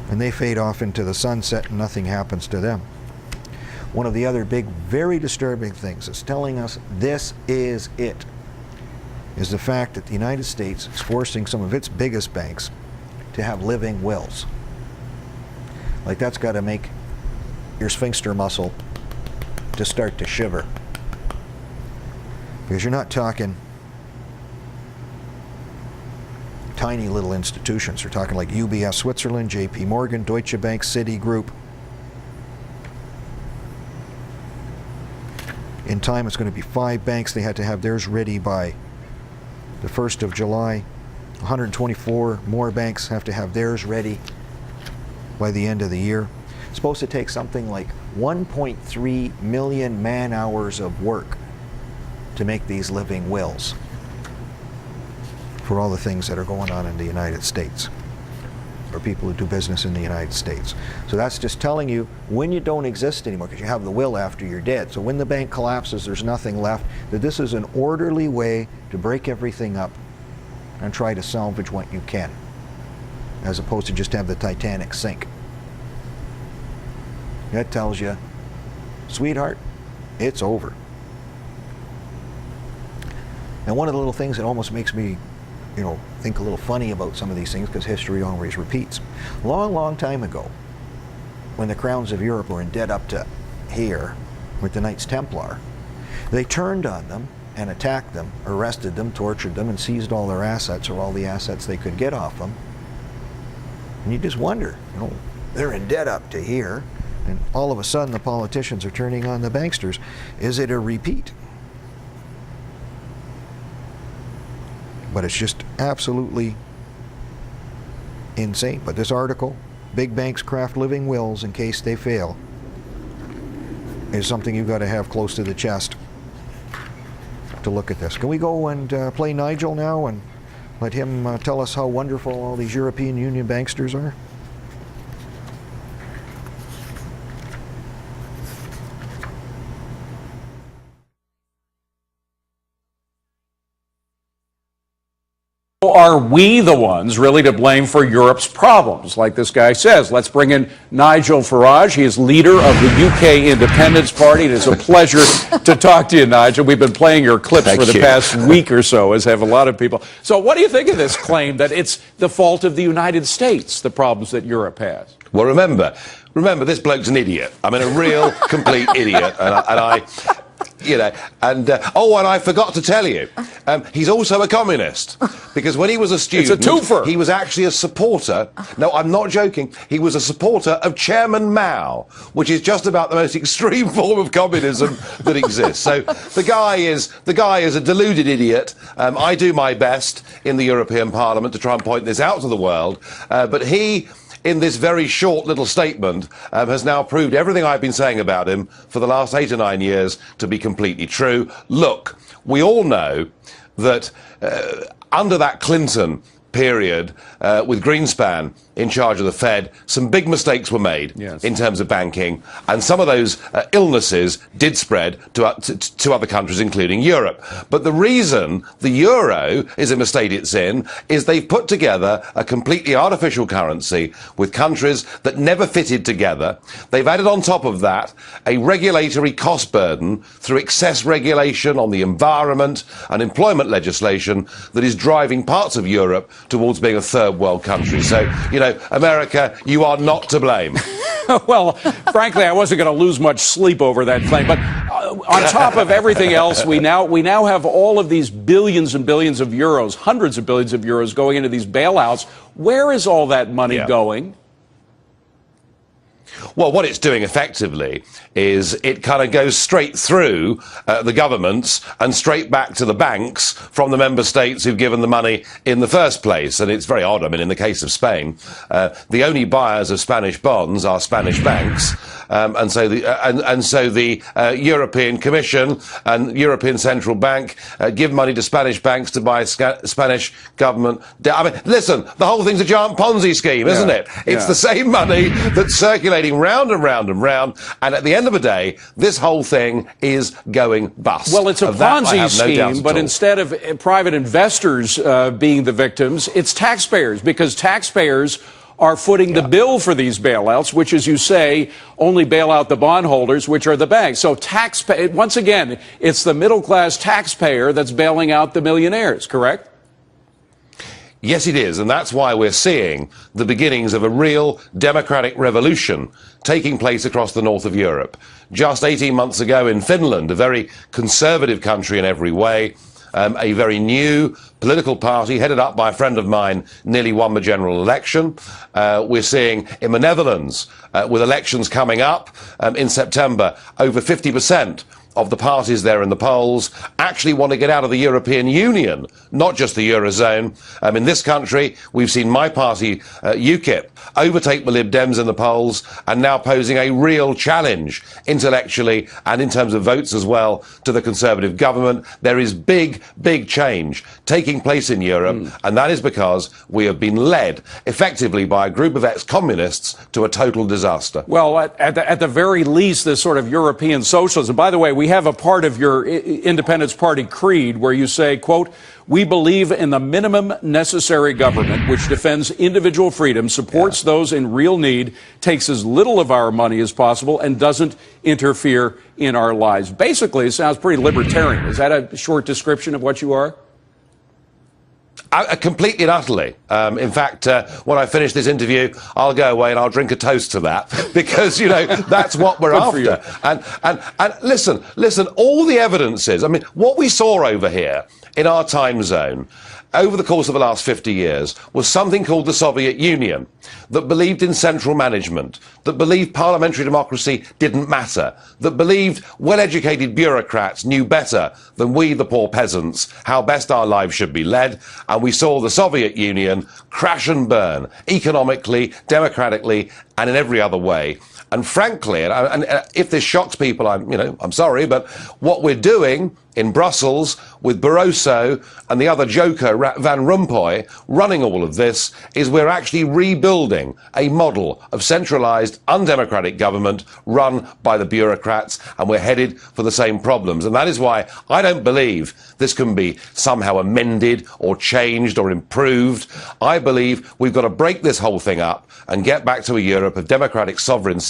And they fade off into the sunset and nothing happens to them. One of the other big, very disturbing things that's telling us this is it is the fact that the United States is forcing some of its biggest banks to have living wills. Like, that's got to make your sphincter muscle to start to shiver. Because you're not talking tiny little institutions. You're talking like UBS Switzerland, JP Morgan, Deutsche Bank, Citigroup. In time, it's going to be 5 banks. They had to have theirs ready by the 1st of July. 124 more banks have to have theirs ready by the end of the year. It's supposed to take something like 1.3 million man-hours of work to make these living wills for all the things that are going on in the United States, or people who do business in the United States. So that's just telling you when you don't exist anymore, because you have the will after you're dead. So when the bank collapses, there's nothing left, that this is an orderly way to break everything up and try to salvage what you can, as opposed to just have the Titanic sink. That tells you, sweetheart, it's over. And one of the little things that almost makes me, think a little funny about some of these things, because history always repeats. Long, long time ago, when the crowns of Europe were in debt up to here with the Knights Templar, they turned on them and attacked them, arrested them, tortured them, and seized all their assets, or all the assets they could get off them. And you just wonder, they're in debt up to here, and all of a sudden the politicians are turning on the banksters. Is it a repeat? But it's just absolutely insane. But this article, Big Banks Craft Living Wills in Case They Fail, is something you've got to have close to the chest to look at this. Can we go and play Nigel now and let him tell us how wonderful all these European Union banksters are? Are we the ones really to blame for Europe's problems? Like this guy says, let's bring in Nigel Farage. He is leader of the UK Independence Party. It is a pleasure to talk to you, Nigel. We've been playing your clips for the past week or so, as have a lot of people. So what do you think of this claim that it's the fault of the United States, the problems that Europe has? Well, remember, this bloke's an idiot. I mean, a real, complete idiot. And I forgot to tell you, he's also a communist, because when he was a student, it's a twofer. He was actually a supporter. No, I'm not joking. He was a supporter of Chairman Mao, which is just about the most extreme form of communism that exists. So the guy is a deluded idiot. I do my best in the European Parliament to try and point this out to the world, but he, in this very short little statement, has now proved everything I've been saying about him for the last 8 or 9 years to be completely true. Look, we all know that under that Clinton period, with Greenspan in charge of the Fed, some big mistakes were made in terms of banking, and some of those illnesses did spread to other countries, including Europe. But the reason the euro is in the state it's in is they've put together a completely artificial currency with countries that never fitted together. They've added on top of that a regulatory cost burden through excess regulation on the environment and employment legislation that is driving parts of Europe towards being a third world country. So, America, you are not to blame. Well, frankly, I wasn't going to lose much sleep over that claim. But on top of everything else, we now have all of these billions and billions of euros, hundreds of billions of euros going into these bailouts. Where is all that money going? Well, what it's doing effectively is it kind of goes straight through the governments and straight back to the banks from the member states who've given the money in the first place. And it's very odd. I mean, in the case of Spain, the only buyers of Spanish bonds are Spanish banks. And so the European Commission and European Central Bank give money to Spanish banks to buy Spanish government debt. I mean, listen, the whole thing's a giant Ponzi scheme, isn't it? It's the same money that's circulating circulating round and round and round, and at the end of the day, this whole thing is going bust. Well, it's a Of that, I Ponzi have no doubt scheme, at but all. instead of private investors being the victims, it's taxpayers, because taxpayers are footing the bill for these bailouts, which, as you say, only bail out the bondholders, which are the banks. So once again, it's the middle-class taxpayer that's bailing out the millionaires, correct? Yes, it is, and that's why we're seeing the beginnings of a real democratic revolution taking place across the north of Europe. Just 18 months ago in Finland, a very conservative country in every way, a very new political party headed up by a friend of mine nearly won the general election. We're seeing in the Netherlands, with elections coming up in September, over 50% of the parties there in the polls actually want to get out of the European Union, not just the Eurozone. In this country, we've seen my party, UKIP, overtake the Lib Dems in the polls and now posing a real challenge intellectually and in terms of votes as well to the Conservative government. There is big, big change taking place in Europe, and that is because we have been led effectively by a group of ex-communists to a total disaster. Well, at the very least, this sort of European socialism. By the way, we have a part of your Independence Party creed where you say, quote, "We believe in the minimum necessary government which defends individual freedom, supports those in real need, takes as little of our money as possible, and doesn't interfere in our lives." Basically, it sounds pretty libertarian. Is that a short description of what you are? Completely and utterly. In fact, when I finish this interview, I'll go away and I'll drink a toast to that because, you know, that's what we're after. And listen, all the evidence is, I mean, what we saw over here in our time zone over the course of the last 50 years was something called the Soviet Union that believed in central management, that believed parliamentary democracy didn't matter, that believed well-educated bureaucrats knew better than we, the poor peasants, how best our lives should be led. And we saw the Soviet Union crash and burn economically, democratically, and in every other way. And frankly, and if this shocks people, I'm sorry, but what we're doing in Brussels with Barroso and the other joker, Van Rompuy, running all of this, is we're actually rebuilding a model of centralised, undemocratic government run by the bureaucrats, and we're headed for the same problems. And that is why I don't believe this can be somehow amended or changed or improved. I believe we've got to break this whole thing up and get back to a Europe of democratic sovereign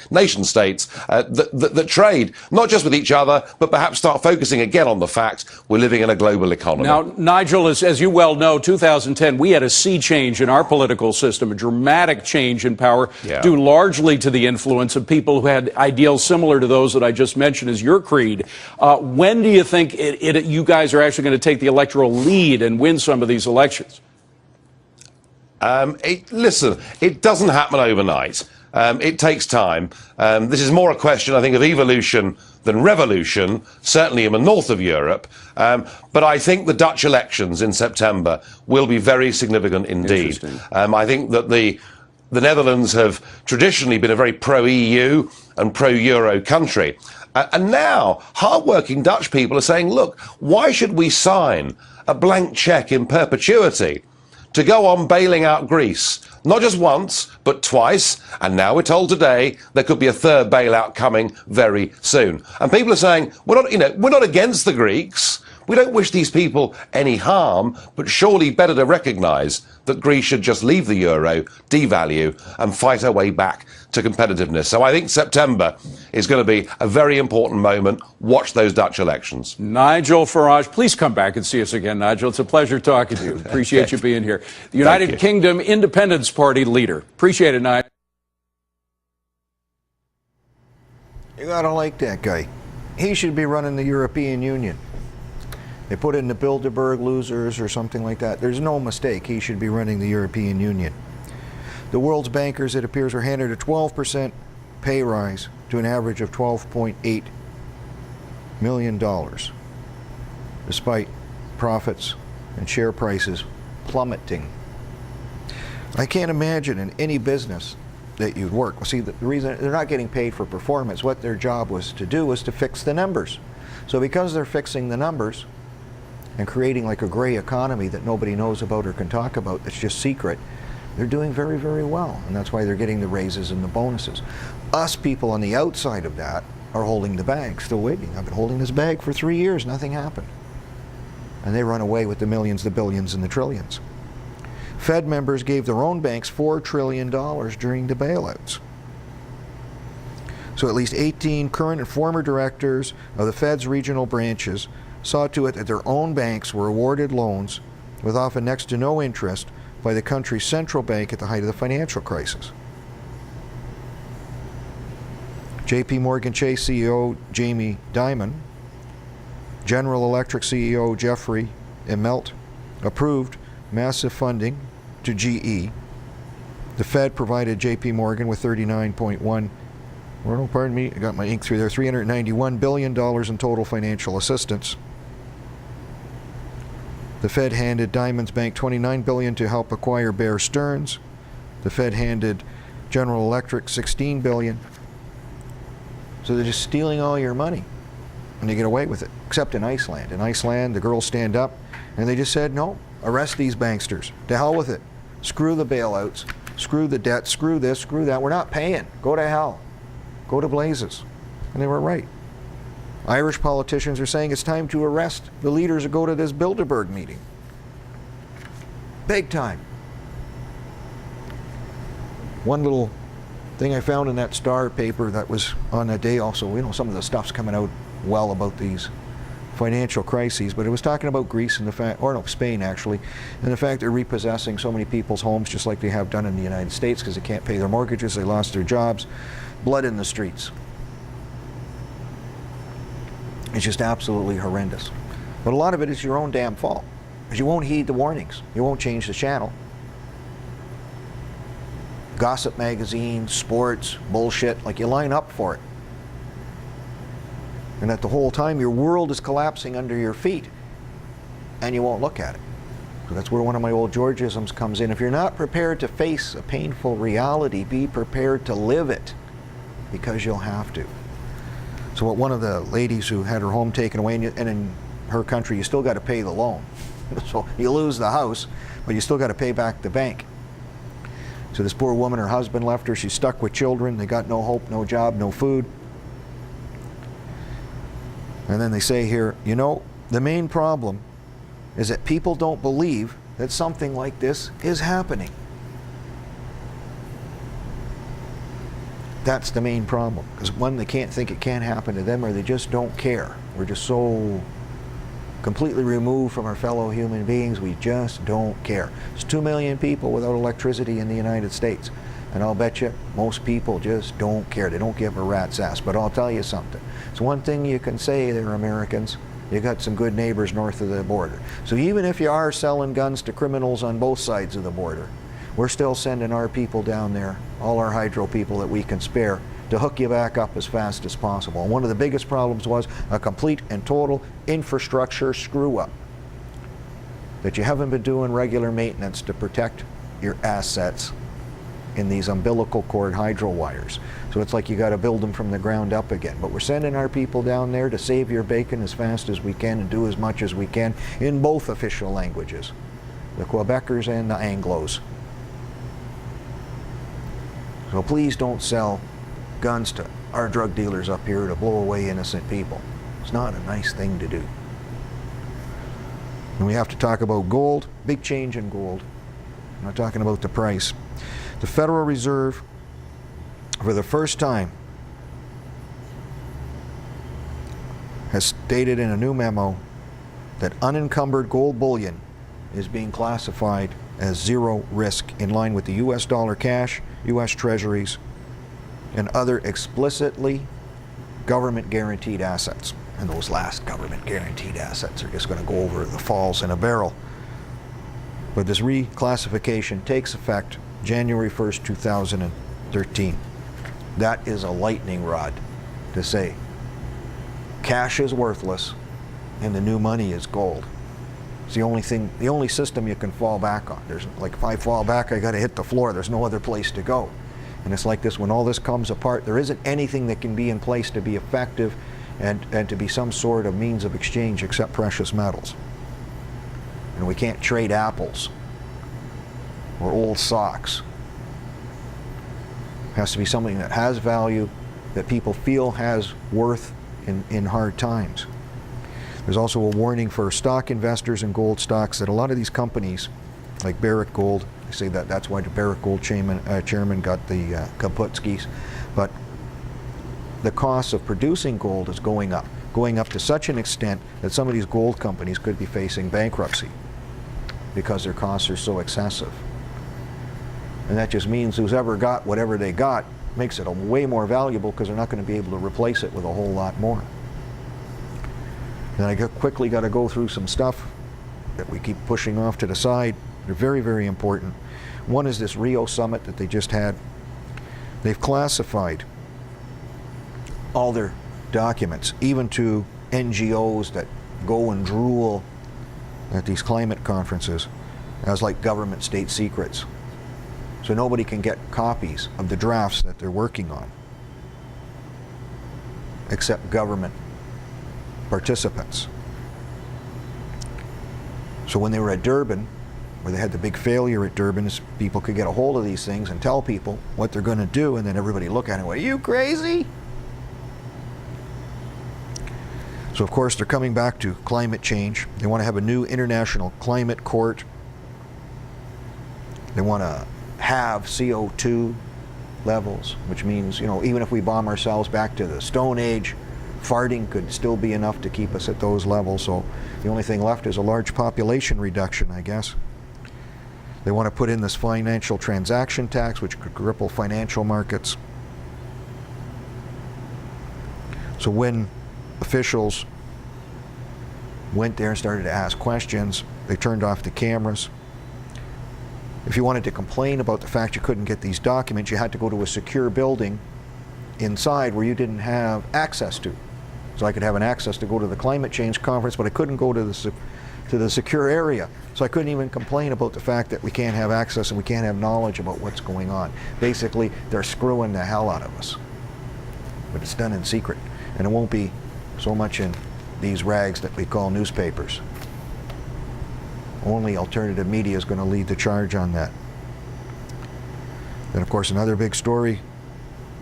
nation states that trade, not just with each other, but perhaps start focusing again on the fact we're living in a global economy. Now, Nigel, as you well know, 2010, we had a sea change in our political system, a dramatic change in power, due largely to the influence of people who had ideals similar to those that I just mentioned as your creed. When do you think you guys are actually going to take the electoral lead and win some of these elections? Listen, it doesn't happen overnight. It takes time. This is more a question, I think, of evolution than revolution, certainly in the north of Europe. But I think the Dutch elections in September will be very significant indeed. I think that the Netherlands have traditionally been a very pro-EU and pro-Euro country. And now, hard-working Dutch people are saying, look, why should we sign a blank cheque in perpetuity to go on bailing out Greece? Not just once, but twice, and now we're told today there could be a third bailout coming very soon. And people are saying, we're not against the Greeks. We don't wish these people any harm, but surely better to recognise that Greece should just leave the euro, devalue, and fight our way back to competitiveness. So I think September is going to be a very important moment. Watch those Dutch elections. Nigel Farage, please come back and see us again, Nigel. It's a pleasure talking to you. Appreciate you being here. The United Kingdom Independence Party leader. Appreciate it, Nigel. You gotta like that guy. He should be running the European Union. They put in the Bilderberg losers or something like that. There's no mistake. He should be running the European Union. The world's bankers, it appears, were handed a 12% pay rise to an average of $12.8 million, despite profits and share prices plummeting. I can't imagine in any business that you'd work. Well, see, the reason they're not getting paid for performance, what their job was to do was to fix the numbers. So because they're fixing the numbers and creating like a gray economy that nobody knows about or can talk about, that's just secret, They're doing very, very well, and that's why they're getting the raises and the bonuses. Us people on the outside of that are holding the bag, still waiting. I've been holding this bag for 3 years, nothing happened. And they run away with the millions, the billions, and the trillions. Fed members gave their own banks $4 trillion during the bailouts. So at least 18 current and former directors of the Fed's regional branches saw to it that their own banks were awarded loans with often next to no interest by the country's central bank at the height of the financial crisis. J.P. Morgan Chase CEO Jamie Dimon, General Electric CEO Jeffrey Immelt approved massive funding to GE. The Fed provided J.P. Morgan with pardon me, I got my ink through there, $391 billion in total financial assistance. The Fed handed Dimon's Bank $29 billion to help acquire Bear Stearns. The Fed handed General Electric $16 billion. So they're just stealing all your money, and they get away with it, except in Iceland. In Iceland, the girls stand up, and they just said, no, arrest these banksters. To hell with it. Screw the bailouts, screw the debt, screw this, screw that. We're not paying. Go to hell. Go to blazes. And they were right. Irish politicians are saying it's time to arrest the leaders who go to this Bilderberg meeting. Big time. One little thing I found in that Star paper that was on that day also, you know, some of the stuff's coming out well about these financial crises, but it was talking about Greece and the fact, or no, Spain actually, and the fact they're repossessing so many people's homes just like they have done in the United States because they can't pay their mortgages, they lost their jobs, blood in the streets. It's just absolutely horrendous. But a lot of it is your own damn fault, because you won't heed the warnings. You won't change the channel. Gossip magazines, sports, bullshit, like you line up for it. And that the whole time your world is collapsing under your feet, and you won't look at it. So that's where one of my old Georgisms comes in. If you're not prepared to face a painful reality, be prepared to live it, because you'll have to. So what one of the ladies who had her home taken away, and in her country you still got to pay the loan. So you lose the house, but you still got to pay back the bank. So this poor woman, her husband left her, she's stuck with children, they got no hope, no job, no food. And then they say here, you know, the main problem is that people don't believe that something like this is happening. That's the main problem. Because one, they can't think it can happen to them, or they just don't care. We're just so completely removed from our fellow human beings, we just don't care. There's 2 million people without electricity in the United States. And I'll bet you most people just don't care. They don't give a rat's ass. But I'll tell you something. It's one thing you can say, they're Americans. You got some good neighbors north of the border. So even if you are selling guns to criminals on both sides of the border, we're still sending our people down there, all our hydro people that we can spare, to hook you back up as fast as possible. And one of the biggest problems was a complete and total infrastructure screw-up. That you haven't been doing regular maintenance to protect your assets in these umbilical cord hydro wires. So it's like you got to build them from the ground up again. But we're sending our people down there to save your bacon as fast as we can and do as much as we can in both official languages, the Quebecers and the Anglos. So please don't sell guns to our drug dealers up here to blow away innocent people. It's not a nice thing to do. And we have to talk about gold, big change in gold. I'm not talking about the price. The Federal Reserve, for the first time, has stated in a new memo that unencumbered gold bullion is being classified as zero risk, in line with the US dollar cash, US treasuries, and other explicitly government guaranteed assets. And those last government guaranteed assets are just going to go over the falls in a barrel. But this reclassification takes effect January 1st, 2013. That is a lightning rod to say cash is worthless and the new money is gold. It's the only thing, the only system you can fall back on. There's like, if I fall back, I got to hit the floor. There's no other place to go. And it's like this, when all this comes apart, there isn't anything that can be in place to be effective and to be some sort of means of exchange except precious metals. And we can't trade apples. or old socks. It has to be something that has value, that people feel has worth in hard times. There's also a warning for stock investors in gold stocks that a lot of these companies, like Barrick Gold, they say that that's why the Barrick Gold chairman got the Kaputskis, but the cost of producing gold is going up to such an extent that some of these gold companies could be facing bankruptcy because their costs are so excessive. And that just means who's ever got whatever they got makes it way more valuable because they're not going to be able to replace it with a whole lot more. And I quickly got to go through some stuff that we keep pushing off to the side. They're very, very important. One is this Rio summit that they just had. They've classified all their documents, even to NGOs that go and drool at these climate conferences, as like government state secrets. So nobody can get copies of the drafts that they're working on, except government participants. So when they were at Durban, where they had the big failure at Durban, is people could get a hold of these things and tell people what they're going to do, and then everybody look at it and go, "Are you crazy?" So of course they're coming back to climate change. They want to have a new international climate court. They want to have CO2 levels, which means, you know, even if we bomb ourselves back to the Stone Age, farting could still be enough to keep us at those levels. So the only thing left is a large population reduction, I guess. They want to put in this financial transaction tax, which could cripple financial markets. So when officials went there and started to ask questions, they turned off the cameras. If you wanted to complain about the fact you couldn't get these documents, you had to go to a secure building inside where you didn't have access to. So I could have an access to go to the climate change conference, but I couldn't go to the secure area. So I couldn't even complain about the fact that we can't have access and we can't have knowledge about what's going on. Basically, they're screwing the hell out of us. But it's done in secret. And it won't be so much in these rags that we call newspapers. Only alternative media is going to lead the charge on that. Then, of course, another big story.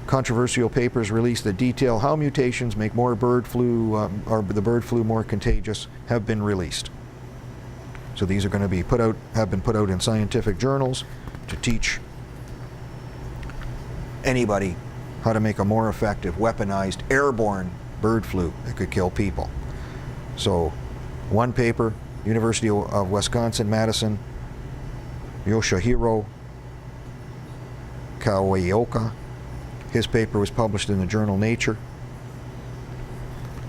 Controversial papers released that detail how mutations make more bird flu, or the bird flu more contagious, have been released. So these are going to be have been put out in scientific journals to teach anybody how to make a more effective, weaponized, airborne bird flu that could kill people. So one paper, University of Wisconsin-Madison, Yoshihiro Kawaioka, his paper was published in the journal Nature.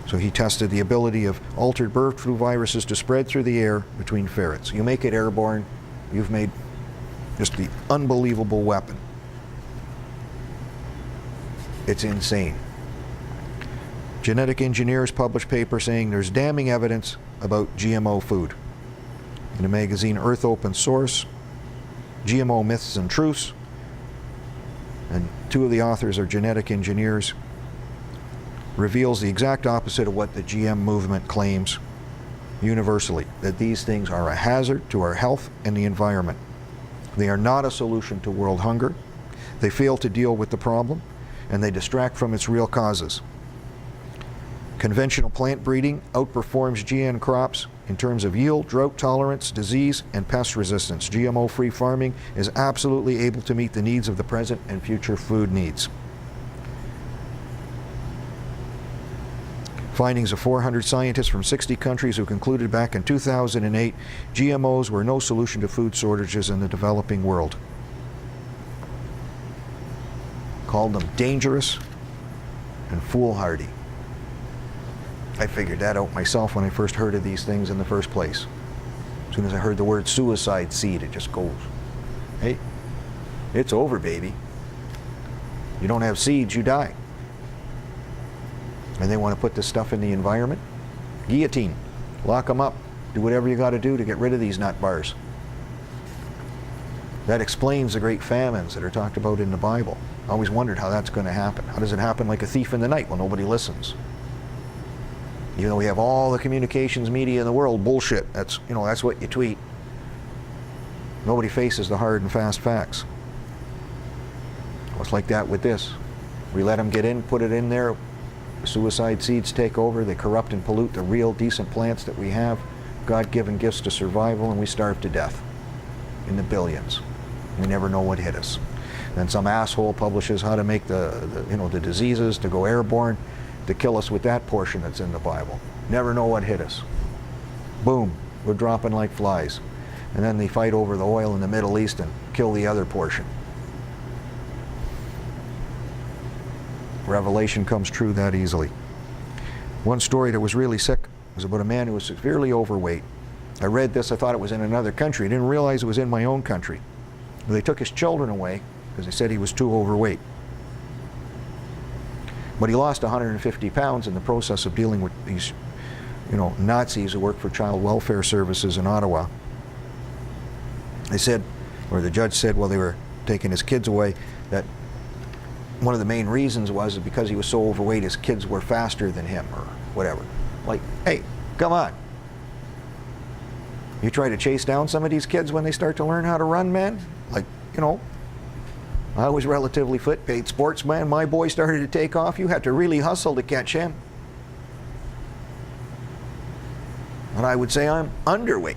So he tested the ability of altered bird flu viruses to spread through the air between ferrets. You make it airborne, you've made just the unbelievable weapon. It's insane. Genetic engineers published paper saying there's damning evidence about GMO food. In the magazine Earth Open Source, GMO Myths and Truths, and two of the authors are genetic engineers, reveals the exact opposite of what the GM movement claims universally, that these things are a hazard to our health and the environment. They are not a solution to world hunger. They fail to deal with the problem, and they distract from its real causes. Conventional plant breeding outperforms GM crops in terms of yield, drought tolerance, disease, and pest resistance. GMO-free farming is absolutely able to meet the needs of the present and future food needs. Findings of 400 scientists from 60 countries who concluded back in 2008 GMOs were no solution to food shortages in the developing world. Called them dangerous and foolhardy. I figured that out myself when I first heard of these things in the first place. As soon as I heard the word suicide seed, it just goes, hey, it's over, baby. You don't have seeds, you die. And they want to put this stuff in the environment. Guillotine, lock them up, do whatever you got to do to get rid of these nut bars. That explains the great famines that are talked about in the Bible. I always wondered how that's going to happen. How does it happen like a thief in the night? Well, nobody listens. Even though we have all the communications media in the world, bullshit. That's, you know, that's what you tweet. Nobody faces the hard and fast facts. Well, it's like that with this. We let them get in, put it in there, suicide seeds take over, they corrupt and pollute the real decent plants that we have, God-given gifts to survival, and we starve to death in the billions. We never know what hit us. Then some asshole publishes how to make the diseases to go airborne to kill us with that portion that's in the Bible. Never know what hit us. Boom, we're dropping like flies. And then they fight over the oil in the Middle East and kill the other portion. Revelation comes true that easily. One story that was really sick was about a man who was severely overweight. I read this, I thought it was in another country. I didn't realize it was in my own country. They took his children away because they said he was too overweight. But he lost 150 pounds in the process of dealing with these, Nazis who work for child welfare services in Ottawa. They said, or the judge said while they were taking his kids away, that one of the main reasons was because he was so overweight, his kids were faster than him or whatever. Like, hey, come on. You try to chase down some of these kids when they start to learn how to run, man? Like, I was relatively fit, paid sportsman. My boy started to take off. You had to really hustle to catch him. And I would say I'm underweight.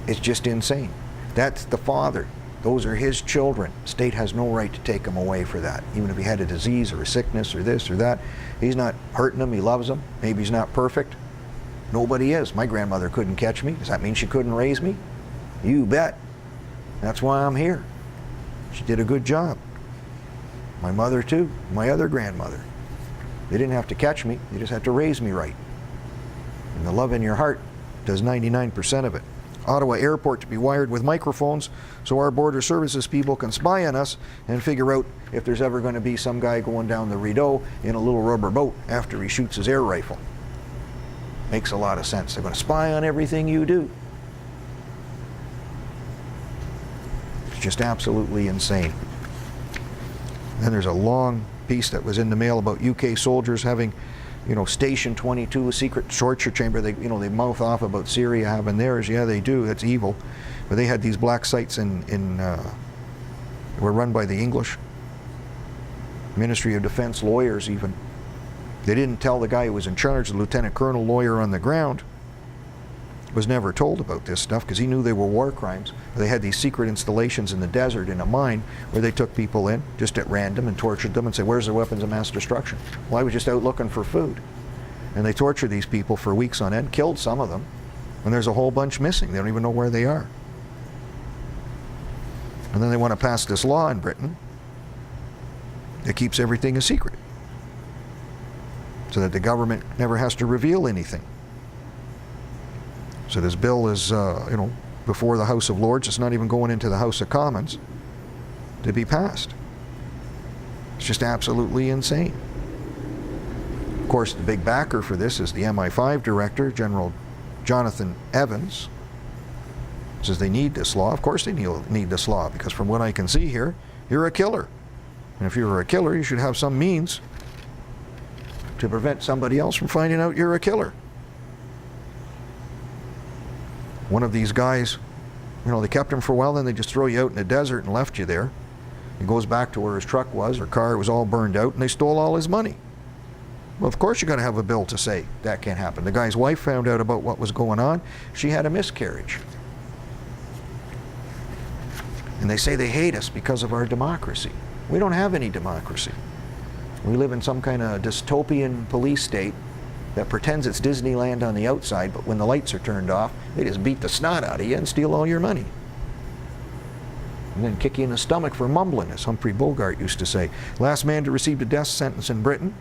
It's just insane. That's the father. Those are his children. State has no right to take him away for that. Even if he had a disease or a sickness or this or that. He's not hurting them. He loves them. Maybe he's not perfect. Nobody is. My grandmother couldn't catch me. Does that mean she couldn't raise me? You bet. That's why I'm here. She did a good job. My mother too. My other grandmother. They didn't have to catch me. They just had to raise me right. And the love in your heart does 99% of it. Ottawa Airport to be wired with microphones so our border services people can spy on us and figure out if there's ever going to be some guy going down the Rideau in a little rubber boat after he shoots his air rifle. Makes a lot of sense. They're going to spy on everything you do. It's just absolutely insane. Then there's a long piece that was in the mail about UK soldiers having, Station 22, a secret torture chamber. They mouth off about Syria having theirs. Yeah, they do. That's evil. But they had these black sites were run by the English Ministry of Defense lawyers even. They didn't tell the guy who was in charge, the lieutenant colonel lawyer on the ground, was never told about this stuff because he knew they were war crimes. They had these secret installations in the desert in a mine where they took people in just at random and tortured them and said, where's their weapons of mass destruction? Well, I was just out looking for food. And they tortured these people for weeks on end, killed some of them, and there's a whole bunch missing. They don't even know where they are. And then they want to pass this law in Britain that keeps everything a secret so that the government never has to reveal anything. So this bill is, before the House of Lords. It's not even going into the House of Commons to be passed. It's just absolutely insane. Of course, the big backer for this is the MI5 director, General Jonathan Evans. Says they need this law. Of course they need this law, because from what I can see here, you're a killer. And if you're a killer, you should have some means to prevent somebody else from finding out you're a killer. One of these guys, they kept him for a while, then they just throw you out in the desert and left you there. He goes back to where his truck was, or car was all burned out, and they stole all his money. Well, of course you're going to have a bill to say that can't happen. The guy's wife found out about what was going on. She had a miscarriage. And they say they hate us because of our democracy. We don't have any democracy. We live in some kind of dystopian police state that pretends it's Disneyland on the outside, but when the lights are turned off, they just beat the snot out of you and steal all your money. And then kick you in the stomach for mumbling, as Humphrey Bogart used to say. Last man to receive a death sentence in Britain.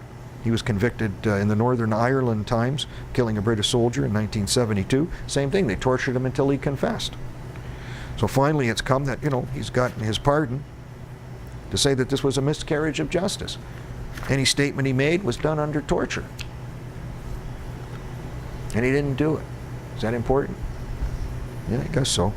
He was convicted in the Northern Ireland times, killing a British soldier in 1972. Same thing, they tortured him until he confessed. So finally it's come that, he's gotten his pardon to say that this was a miscarriage of justice. Any statement he made was done under torture. And he didn't do it. Is that important? Yeah, I guess so.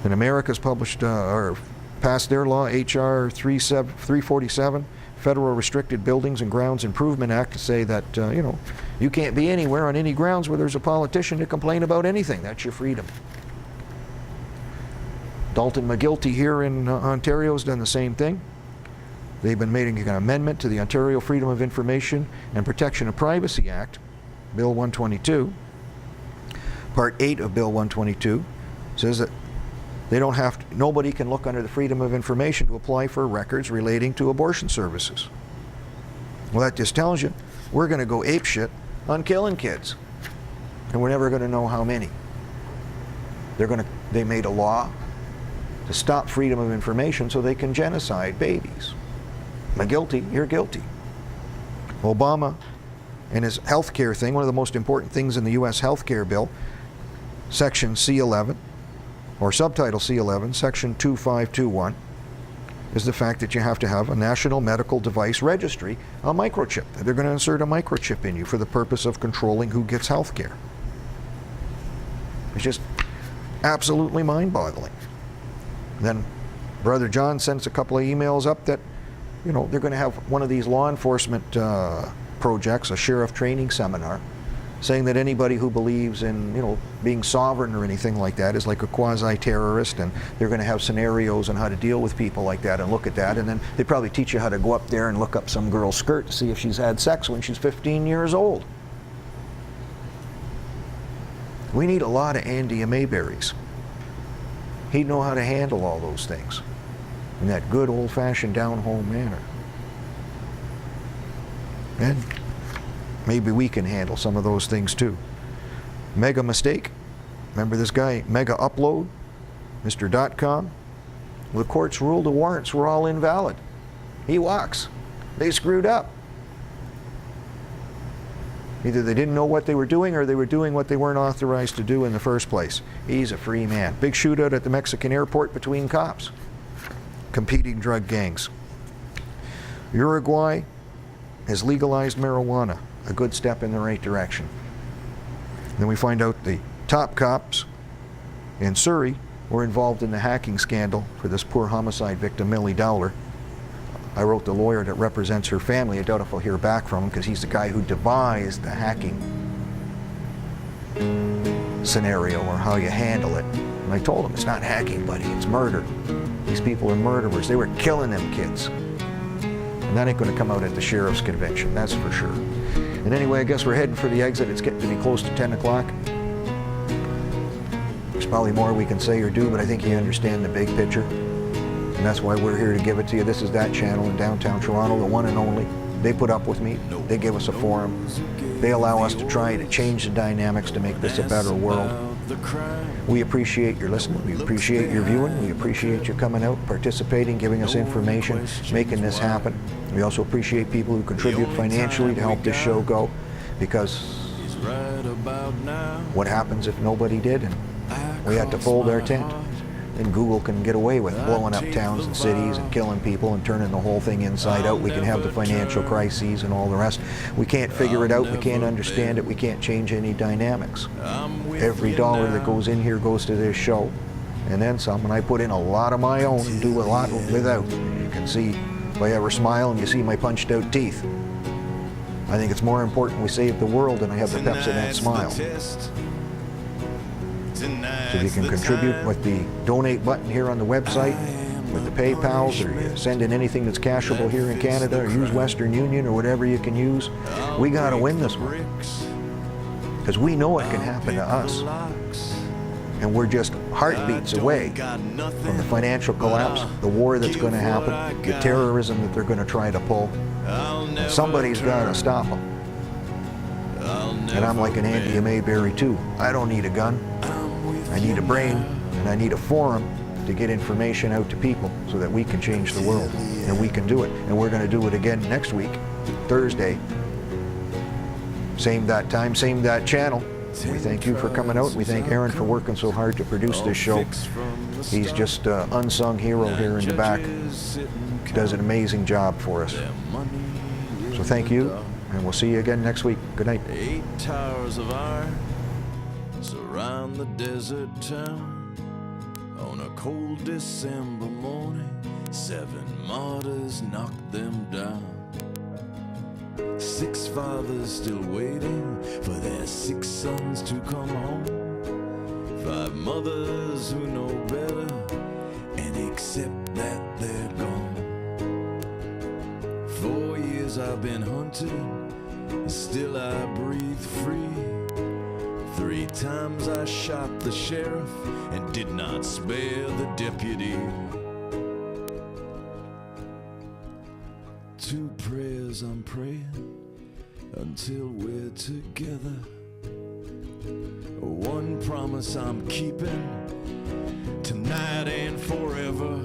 And America's published or passed their law, H.R. 347, Federal Restricted Buildings and Grounds Improvement Act to say that, you know, you can't be anywhere on any grounds where there's a politician to complain about anything. That's your freedom. Dalton McGuilty here in Ontario has done the same thing. They've been making an amendment to the Ontario Freedom of Information and Protection of Privacy Act, Bill 122. Part 8 of Bill 122 says that they don't have to, nobody can look under the Freedom of Information to apply for records relating to abortion services. Well, that just tells you we're going to go apeshit on killing kids, and we're never going to know how many. They made a law to stop freedom of information so they can genocide babies. McGuilty, you're guilty. Obama and his health care thing, one of the most important things in the U.S. health care bill, Section C11, or Subtitle C11, Section 2521, is the fact that you have to have a National Medical Device Registry, a microchip. They're going to insert a microchip in you for the purpose of controlling who gets health care. It's just absolutely mind-boggling. Then Brother John sends a couple of emails up that, you know, they're going to have one of these law enforcement projects, a sheriff training seminar, saying that anybody who believes in, you know, being sovereign or anything like that is like a quasi-terrorist, and they're going to have scenarios on how to deal with people like that and look at that, and then they probably teach you how to go up there and look up some girl's skirt to see if she's had sex when she's 15 years old. We need a lot of Andy Mayberries. He'd know how to handle all those things in that good old-fashioned down-home manner. And maybe we can handle some of those things too. Mega Mistake. Remember this guy, Mega Upload, Mr. .com? The courts ruled the warrants were all invalid. He walks. They screwed up. Either they didn't know what they were doing or they were doing what they weren't authorized to do in the first place. He's a free man. Big shootout at the Mexican airport between cops. Competing drug gangs. Uruguay has legalized marijuana. A good step in the right direction. Then we find out the top cops in Surrey were involved in the hacking scandal for this poor homicide victim, Millie Dowler. I wrote the lawyer that represents her family. I doubt if I'll hear back from him because he's the guy who devised the hacking scenario or how you handle it. And I told him, it's not hacking, buddy, it's murder. These people are murderers. They were killing them kids. And that ain't going to come out at the sheriff's convention, that's for sure. And anyway, I guess we're heading for the exit. It's getting to be close to 10 o'clock. There's probably more we can say or do, but I think you understand the big picture. And that's why we're here to give it to you. This is that channel in downtown Toronto, the one and only. They put up with me. They give us a forum. They allow us to try to change the dynamics to make this a better world. We appreciate your listening. We appreciate your viewing. We appreciate you coming out, participating, giving us information, making this happen. We also appreciate people who contribute financially to help this show go, because what happens if nobody did and we had to fold our tent? Then Google can get away with blowing up towns and cities and killing people and turning the whole thing inside out. We can have the financial crises and all the rest. We can't figure it out. We can't understand it. We can't change any dynamics. Every dollar that goes in here goes to this show, and then some. And I put in a lot of my own and do a lot without. You can see if I ever smile and you see my punched out teeth. I think it's more important we save the world than I have the Pepsodent smile. So if you can contribute with the donate button here on the website, with the PayPals, or you send in anything that's cashable here in Canada, or use Western Union or whatever you can use, we got to win this one. Because we know it can happen to us. And we're just heartbeats away from the financial collapse, the war that's going to happen, the terrorism that they're going to try to pull. And somebody's got to stop them. And I'm like an Andy Mayberry too. I don't need a gun. I need a brain, and I need a forum to get information out to people so that we can change the world, and we can do it. And we're going to do it again next week, Thursday. Same that time, same that channel. We thank you for coming out. We thank Aaron for working so hard to produce this show. He's just an unsung hero here in the back. Does an amazing job for us. So thank you, and we'll see you again next week. Good night. 8 towers of iron surround the desert town On a cold December morning, 7 martyrs knocked them down. 6 fathers still waiting for their 6 sons to come home. 5 mothers who know better and accept that they're gone. 4 years I've been hunted, still I breathe free. 3 times I shot the sheriff and did not spare the deputy. 2 prayers I'm praying until we're together. 1 promise I'm keeping tonight and forever.